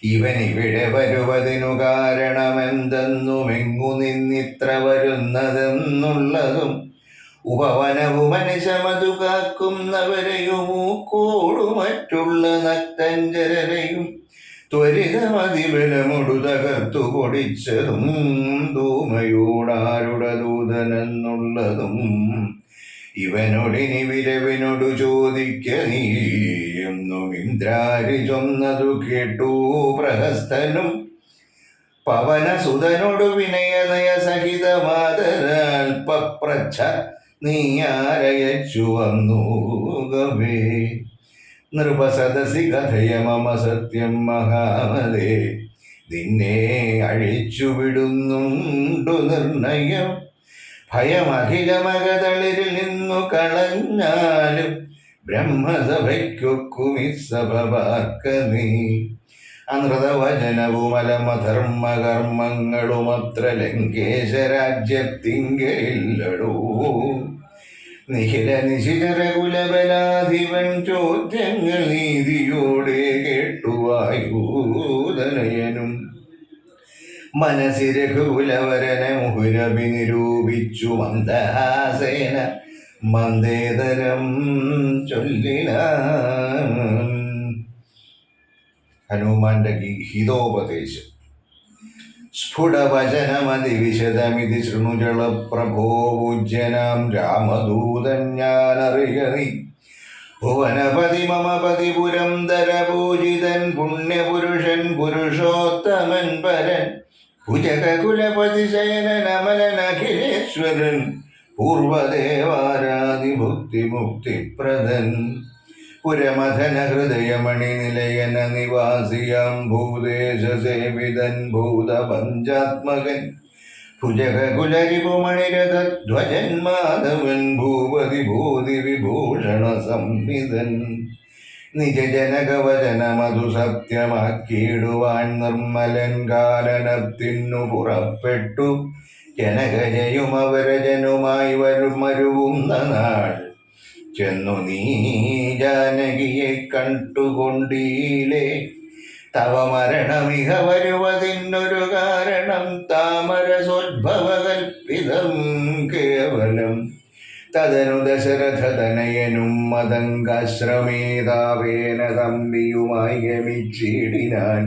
ഇവനിവിടെ വരുവതിനു കാരണമെന്തെന്നുമെങ്ങു നിന്നിത്ര വരുന്നതെന്നുള്ളതും ഉപവനവും മനുഷ്യമതു കാക്കുന്നവരെയുമൂക്കോടു മറ്റുള്ള നക്തഞ്ചരരെയും ത്വരിതമതിബലമൊടു തകർത്തു പൊടിച്ചതും ധൂമയോടാരുടെ ദൂതനെന്നുള്ളതും ഇവനൊടിനി വിരവിനോടു ചോദിക്ക നീ എന്നും ഇന്ദ്രാരി ചൊന്നതു കേട്ടു പ്രഹസ്തനും പവനസുതനോടു വിനയനയ സഹിതമാതരാൽ പപ്രച്ഛ നീ ആരയച്ചു വന്നു ഗവേ നൃപസദസി കഥയ മമ സത്യം മഹാമതേ നിന്നെ അഴിച്ചു വിടുന്നുണ്ടു നിർണയം ഭയമഖിലമകതളിരിൽ നിന്നു കളഞ്ഞാലും ബ്രഹ്മസഭയ്ക്കൊക്കുമി സഭ പാർക്ക നീ അനൃതവചനവുമലമധർമ്മകർമ്മങ്ങളുമത്ര ലങ്കേശരാജ്യത്തിങ്കലില്ലടൂ നിഖില നിശിചരകുലബലാധിപൻ ചോദ്യങ്ങൾ നീതിയോടെ കേട്ടുവായൂതനയനും മനസ്സി രഘുകുലവരനെ മുഹുരഭി നിരൂപിച്ചു മന്ദഹാസേന മന്ദേതരം ചൊല്ലിന. ഹനുമാന്റെ ഹിതോപദേശം. സ്ഫുടവചനമതിവിശദമിതി ശൃണുജള പ്രഭോ പൂജ്യനാം രാമദൂതൻ ഞാനറിയറി ഭുവനപതി മമപതി പുരംധര പൂജിതൻ പുണ്യപുരുഷൻ പുരുഷോത്തമൻ പരൻ ഭുജകുലപതിശയനമലനഖിലേശ്വരൻ പൂർവദേവാരാതിഭുക്തിമുക്തിപ്രദൻ പുരമഥന ഹൃദയമണി നിലയന നിവാസിയാം ഭൂദേശസേവിതൻ ഭൂതപഞ്ചാത്മകൻ ഭുജകുലരിപുമണിരഥധ്വജൻ മാധവൻ ഭൂപതി ഭൂതി വിഭൂഷണ സംവിധൻ നിജജനകവചന മധു സത്യമാക്കിയിടുവാൻ നിർമ്മലൻ കാനനത്തിനു പുറപ്പെട്ടു ജനകജയും അവരജനുമായി മരുവുന്ന നാൾ ചെന്നു നീ ജാനകിയെ കണ്ടുകൊണ്ടീലേ തവ മരണമിഹ വരുവതിനൊരു കാരണം താമരസോദ്ഭവകൽപ്പിതം കേവലം തദനു ദശരഥതനയനും മതംഗാശ്രമേതാവേന തമ്പിയുമായി ഗമിച്ചിടിനാൻ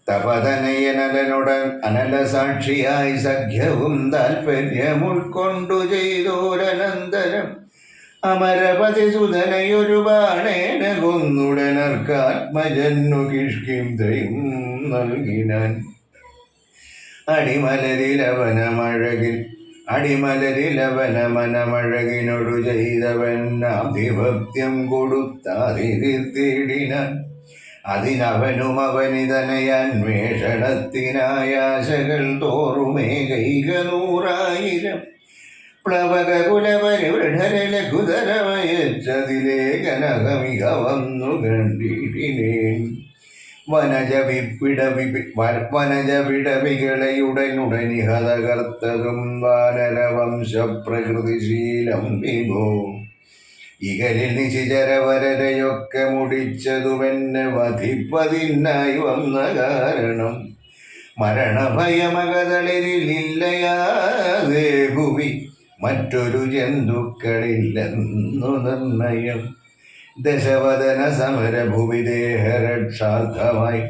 തപതനയനലനുടൻ അനലസാക്ഷിയായി സഖ്യവും താൽപര്യം ഉൾക്കൊണ്ടു ചെയ്തോരനന്തരം അമരപതി സുതനയൊരു ബാണേന കൊന്നുടനർക്കാത്മജന്നു കിഷ്കിന്ധയും നൽകിനാൻ അടിമലരിലവനമഴകിനൊടു ചെയ്തവൻ ആധിപത്യം കൊടുത്താതിരിത്തിടിനാൻ അതിനവനും അവനിതനയാന്വേഷണത്തിനായാശകൾ തോറുമേ കൈകനൂറായിരം പ്ലവകകുലപരിവൃഢരലഘുതരമയച്ചതിലേഖനകമിക വന്നു കണ്ടിടിനേൻ വനജവിടവികളയുടനുടനിഹതകർത്തതും വാനരവംശപ്രകൃതിശീലം ഇകരിൽ നിശിചരവരരയൊക്കെ മുടിച്ചതുമെന്നെ വധിപ്പതിനായി വന്ന കാരണം മരണഭയമകതളിരില്ലയാതെ ഭുവി മറ്റൊരു ജന്തുക്കളില്ലെന്നു നിർണയം ദശവദന സമരഭുവി ദേഹരക്ഷാർത്ഥമായി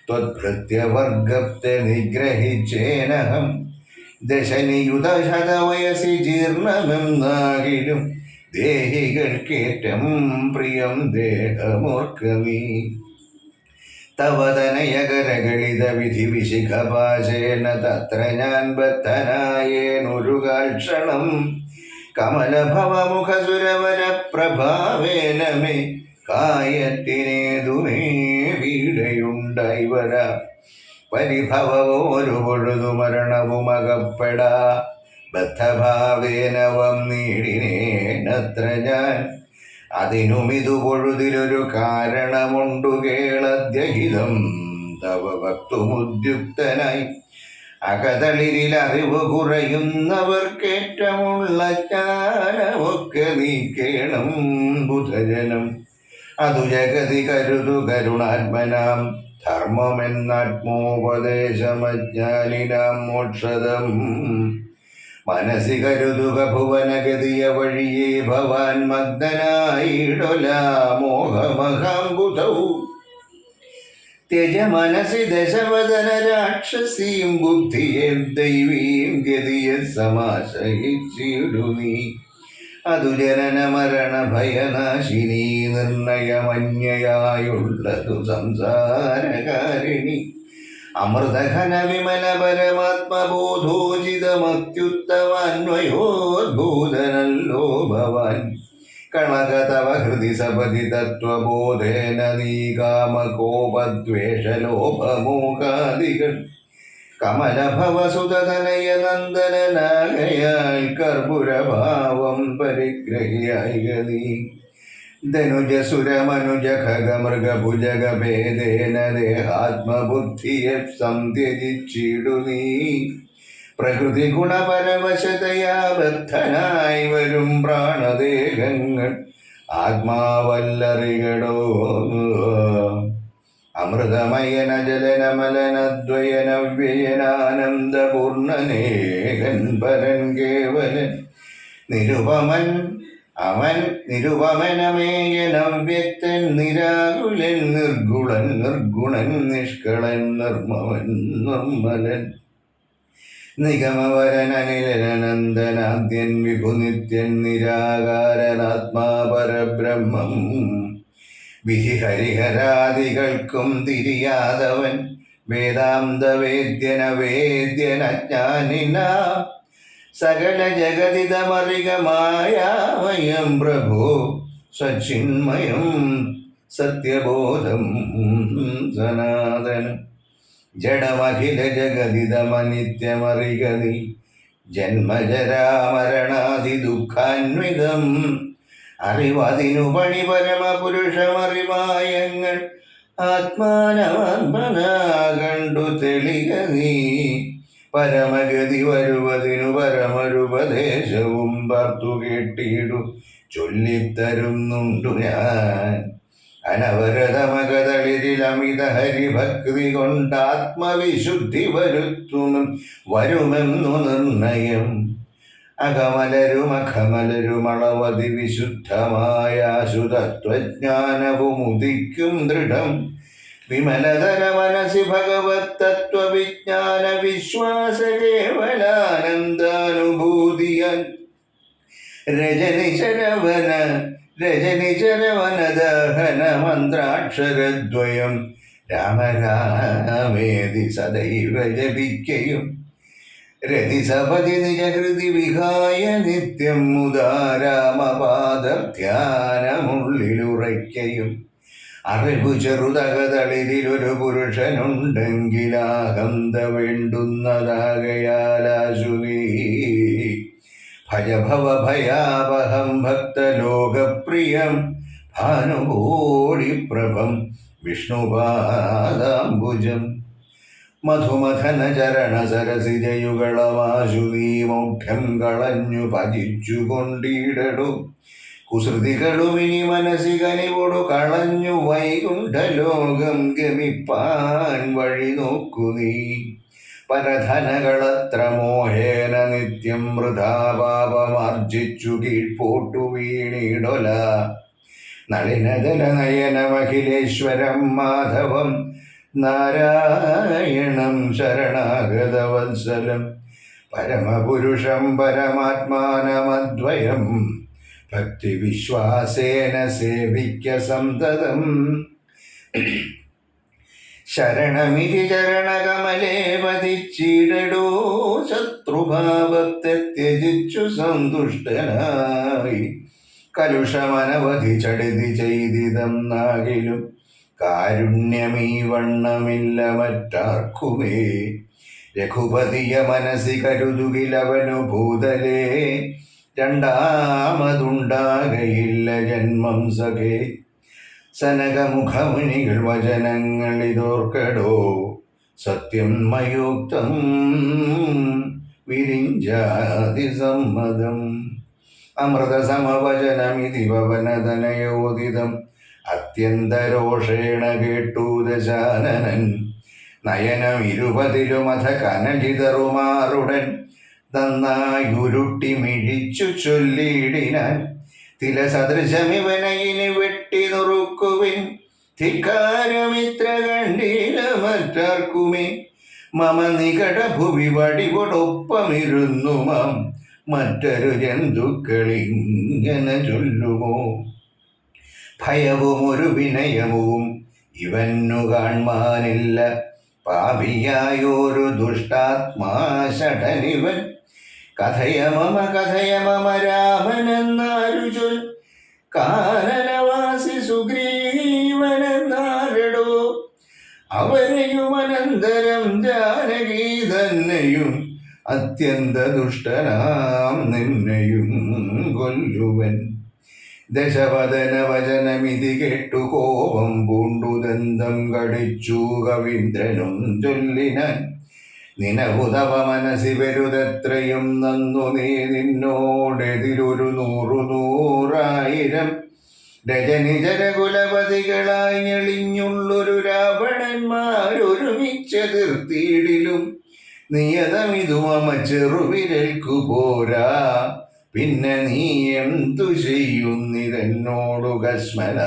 ത്വത്ഭൃത്യവർഗത്തെ നിഗ്രഹിച്ചേനഹം ദശനിയുതശതവയസി ജീർണമെന്നാകിലും ദേഹികൾക്കേറ്റം പ്രിയം ദേഹമോർക്കമീ തവതനയകരകളിത വിധി വിശിഖപാശേന തത്ര ഞാൻ ബദ്ധനായേനൊരു കാൽക്ഷണം കമലഭവമുഖസുരവര പ്രഭാവേന മേ കായത്തിനേതുമേ പീഡയുണ്ടായി വരാ പരിഭവമൊരു പൊഴുതു മരണവുമകപ്പെടാ ബദ്ധഭാവേന വന്നീടിനേനത്ര ഞാൻ അതിനുമിതു പൊഴുതിലൊരു കാരണമുണ്ടു കേളദ്യഹിതം തവ ഭക്തുമുദ്യുക്തനായി അകതളിരിൽ അറിവ് കുറയുന്നവർക്കേറ്റമുള്ള ജ്ഞാനമൊക്കെ നീക്കേണം ബുധജനം അതു ജഗതി കരുതു കരുണാത്മനാം ധർമ്മമെന്നാത്മോപദേശമജ്ഞാനിനാം മോക്ഷദം മനസി കരുതുക ഭുവനഗതിയ വഴിയേ ഭവാൻ മഗ്നനായിടൊലാ മോഹമഹാംബുധൗ ത്യജ മനസി ദശവദന രാക്ഷസീം ബുദ്ധിയെ ദൈവീം ഗതിയെ സമാശയിച്ചിടു നീ അതു ജനന മരണ ഭയനാശിനി നിർണയമന്യയായുള്ളതു സംസാരകാരിണി അമൃതഘന വിമല പരമാത്മബോധോചിതമത്യുത്തമാന്വയോദ്ഭൂതനല്ലോ ഭവാൻ കണകതവ ഹൃദി സപതി തത്വബോധേന നീ കാമകോപദ്വേഷലോഭമോഹാദികൾ കമലഭവസുതനയ നന്ദനാകയാൽ കർപ്പുരഭാവം പരിഗ്രഹിയായി ഗതി ധനുജസുരമനുജ ഖഗമൃഗഭുജഗഭേദേന ദേഹാത്മബുദ്ധിയെ സംത്യജിച്ചിടു നീ പ്രകൃതി ഗുണപരവശതയാ ബദ്ധനായി വരും പ്രാണദേഹങ്ങൾ ആത്മാവല്ലറികടോ അമൃതമയനജലനമലനദ്വയനവ്യയനാനന്ദപൂർണനേകൻ പരൻ കേവലൻ നിരുപമൻ അവൻ നിരുപമനമേയനം വ്യക്തൻ നിരാകുലൻ നിർഗുണൻ നിഷ്കളൻ നിർമ്മവൻ നിർമ്മലൻ നിഗമവരനനിലനന്ദനാദ്യൻ വിഭുനിത്യൻ നിരാകാരനാത്മാ പരബ്രഹ്മം വിധി ഹരിഹരാദികൾക്കും തിരിയാതവൻ വേദാന്തവേദ്യന വേദ്യനജ്ഞാനിന സകല ജഗതിതമറികമായാമയം പ്രഭോ സച്ചിന്മയം സത്യബോധം സനാതനം ജഡമഖില ജഗതിതമനിത്യമറികതി ജന്മജരാമരണാദി ദുഃഖാന്വിതം അറിവതിനു പണി പരമപുരുഷമറിവായങ്ങൾ ആത്മാനമാത്മന കണ്ടു തെളിക നീ പരമഗതി വരുവതിനു പരമരുപദേശവും പാർത്തു കേട്ടിടു ചൊല്ലിത്തരുന്നുണ്ടു ഞാൻ അനവരതമകതളിരിൽ അമിത ഹരിഭക്തി കൊണ്ടാത്മവിശുദ്ധി വരുമെന്നു നിർണയം അകമലരുമഖമലരുമളവതി വിശുദ്ധമായ ശുതത്വജ്ഞാനവും ഉദിക്കും ദൃഢം വിമലതര മനസി ഭഗവത് തത്വവിജ്ഞാന വിശ്വാസ കേവലാനന്ദാനുഭൂതിയൻ രജനിചരവനദഹന മന്ത്രാക്ഷരദ്വയം രാമരാമേതി സദൈവ ജപിക്കയും രതിസപതി നിജഹൃതി വിഹായ നിത്യം മുദാരാമപാദധ്യാനമുള്ളിലുറയ്ക്കയും അറിവു ചെറുതകതളിരിലൊരു പുരുഷനുണ്ടെങ്കിലാഹന്ത വേണ്ടുന്നതാകയാലാശുനീ ഭജഭവഭയാവഹം ഭക്തലോകപ്രിയം ഭാനുകോടിപ്രഭം വിഷ്ണുപാദാംബുജം മധുമഥന ചരണ സരസിജയുകളമാശുനീ മൗഢ്യം കളഞ്ഞു ഭജിച്ചുകൊണ്ടിടടു കുസൃതികളുമിനി മനസ്സി കനിവോടു കളഞ്ഞു വൈകുണ്ഠലോകം ഗമിപ്പാൻ വഴി നോക്കു നീ പരധനകളത്ര മോഹേന നിത്യം വൃഥാപാപമാർജിച്ചു കീഴ്പോട്ടു വീണിടൊല നളിനദല നയനമഖിലേശ്വരം മാധവം നാരായണം ശരണാഗതവത്സലം പരമപുരുഷം പരമാത്മാനമദ്വയം ഭക്തിവിശ്വാസേന സേവിക്ക സന്തതം ശരണമിതി ചരണകമലേ പതിച്ചിടടോ ശത്രുഭാവത്തെ ത്യജിച്ചു സന്തുഷ്ടനായി കലുഷമനവധി ചടിതി ചെയ്തിതം നാകിലും കാരുണ്യമീ വണ്ണമില്ല മറ്റാർക്കുമേ രഘുപതിയ മനസ്സി കരുതുകിലവനു ഭൂതലേ രണ്ടാമതുണ്ടാകയില്ല ജന്മം സഖേ സനകമുഖമുനികൾ വചനങ്ങളിതോർക്കടോ സത്യം മയോക്തം വിരിഞ്ചാതി സമ്മതം അമൃതസമവചനമിതി പവനതനയോദിതം അത്യന്തരോഷേണ കേട്ടു ദശാനനൻ നയനമിരുപതിലുമഥ കനലിതറുമാറുടൻ നന്നായുരുട്ടി മിഴിച്ചു ചൊല്ലിയിടിനാൻ തില സദൃശമിവനയിന് വെട്ടി നുറുക്കുവിൻ ധിക്കാരമിത്ര കണ്ടില്ല മറ്റാർക്കുമേ മമ നികട ഭുവി വടികൊടൊപ്പമിരുന്നു മാം മറ്റൊരു ജന്തുക്കളിങ്ങനെ ചൊല്ലുമോ ഭയവും ഒരു വിനയവും ഇവന്നു കാൺമാനില്ല പാപിയായൊരു ദുഷ്ടാത്മാഷടനിവൻ കഥയ മമ രാമനെന്നാരു ചൊൽ കാനനവാസി സുഗ്രീവനെന്നാരടോ അവരെയും അനന്തരം ജാനകി തന്നെയും അത്യന്ത ദുഷ്ടനാം നിന്നെയും കൊല്ലുവൻ ദശവദന വചനമിതി കേട്ടു കോപം പൂണ്ടു ദന്തം കടിച്ചു കവീന്ദ്രനും ചൊല്ലിനാൻ നിനഹുതവ മനസ്സി വരുതെത്രയും നന്നു നീ നിന്നോടെതിരൊരു 100,000 രജനിജരകുലപതികളായി ഞെളിഞ്ഞുള്ളൊരു രാവണന്മാരൊരുമിച്ചെതിർത്തിയിടിലും നിയതമിതു മമ ചെറുവിരൽക്കു പോരാ പിന്നെ നീ എന്തു ചെയ്യുന്നിതെന്നോടു കശ്മല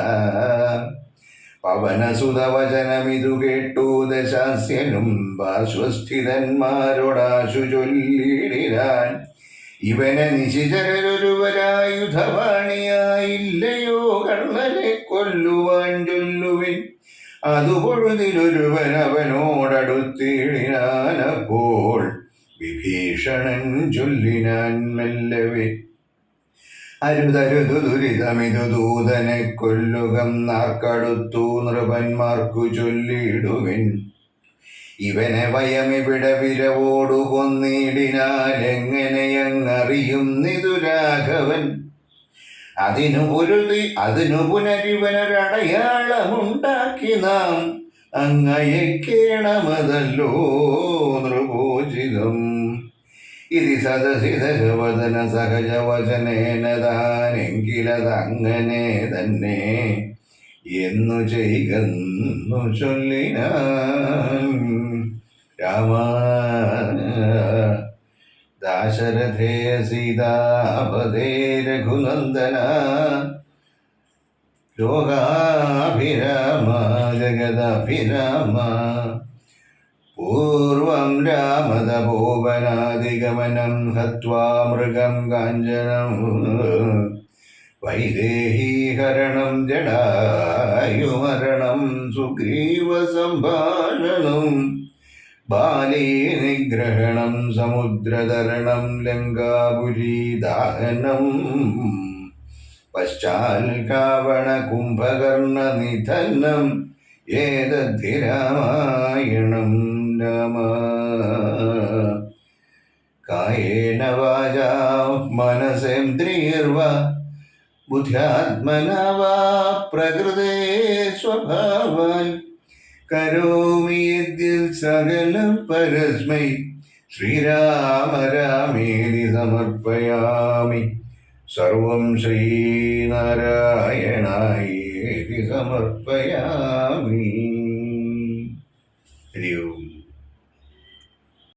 പവനസുതവചനമിതു കേട്ടു ദശാസ്യനും പാർശ്വസ്ഥിതന്മാരോടാശു ചൊല്ലിടിരാൻ ഇവനെ നിശിചരൊരുവരായുധപാണിയായില്ലയോ കള്ളനെ കൊല്ലുവാൻ ചൊല്ലുവിൻ അതു പൊഴുതിലൊരുവൻ അവനോടടുത്തിടിനാനപ്പോൾ വിഭീഷണൻ ചൊല്ലിനാൻ മെല്ലവേ, അരുതരുതു ദുരിതമിതു ദൂതനെ കൊല്ലുകം നാർക്കടുത്തു നൃപന്മാർക്കു ചൊല്ലിടുവിൻ. ഇവനെ വയമിവിടെ വിരവോടു കൊന്നിടിനാൽ എങ്ങനെയങ്ങറിയുന്നിതു രാഘവൻ. അതിനു പുനരിവനൊരടയാളമുണ്ടാക്കി നാം അങ്ങയക്കേണമതല്ലോ നൃപോചിതം. ഇതി സദസി ദശവദന സഹജവചനേന താനെങ്കിലതങ്ങനെ തന്നെ എന്നു ചെയ്യുന്നു ചൊല്ലിനാൻ. രാമ ദാശരഥേ സീതാപദേ രഘുനന്ദന ലോകാഭിരാമ ജഗദഭിരാമ. പൂർവം രാമതപോവനാദിഗമനം ഹത്വാ മൃഗം കാഞ്ചനം വൈദേഹീഹരണം ജടായുമരണം സുഗ്രീവസംഭാഷണം ബാലീ നിഗ്രഹണം സമുദ്രതരണം ലങ്കാപുരീദാഹനം പശ്ചാൽ കാവണ കുംഭകർണ നിധനം ഏതദ്ധി രാമായണം രാമ. കായേന വാചാ മനസേന്ദ്രിയർവാ ബുദ്ധ്യാത്മനാ വാ പ്രകൃതേ സ്വഭാവാൻ കരോമി യദ്യൽ സകലം പരസ്മൈ ശ്രീരാമ രാമേതി സമർപ്പയാമി. സർവം ശ്രീനാരായണായേതി സമർപ്പയാമി. ഹരി ഓം.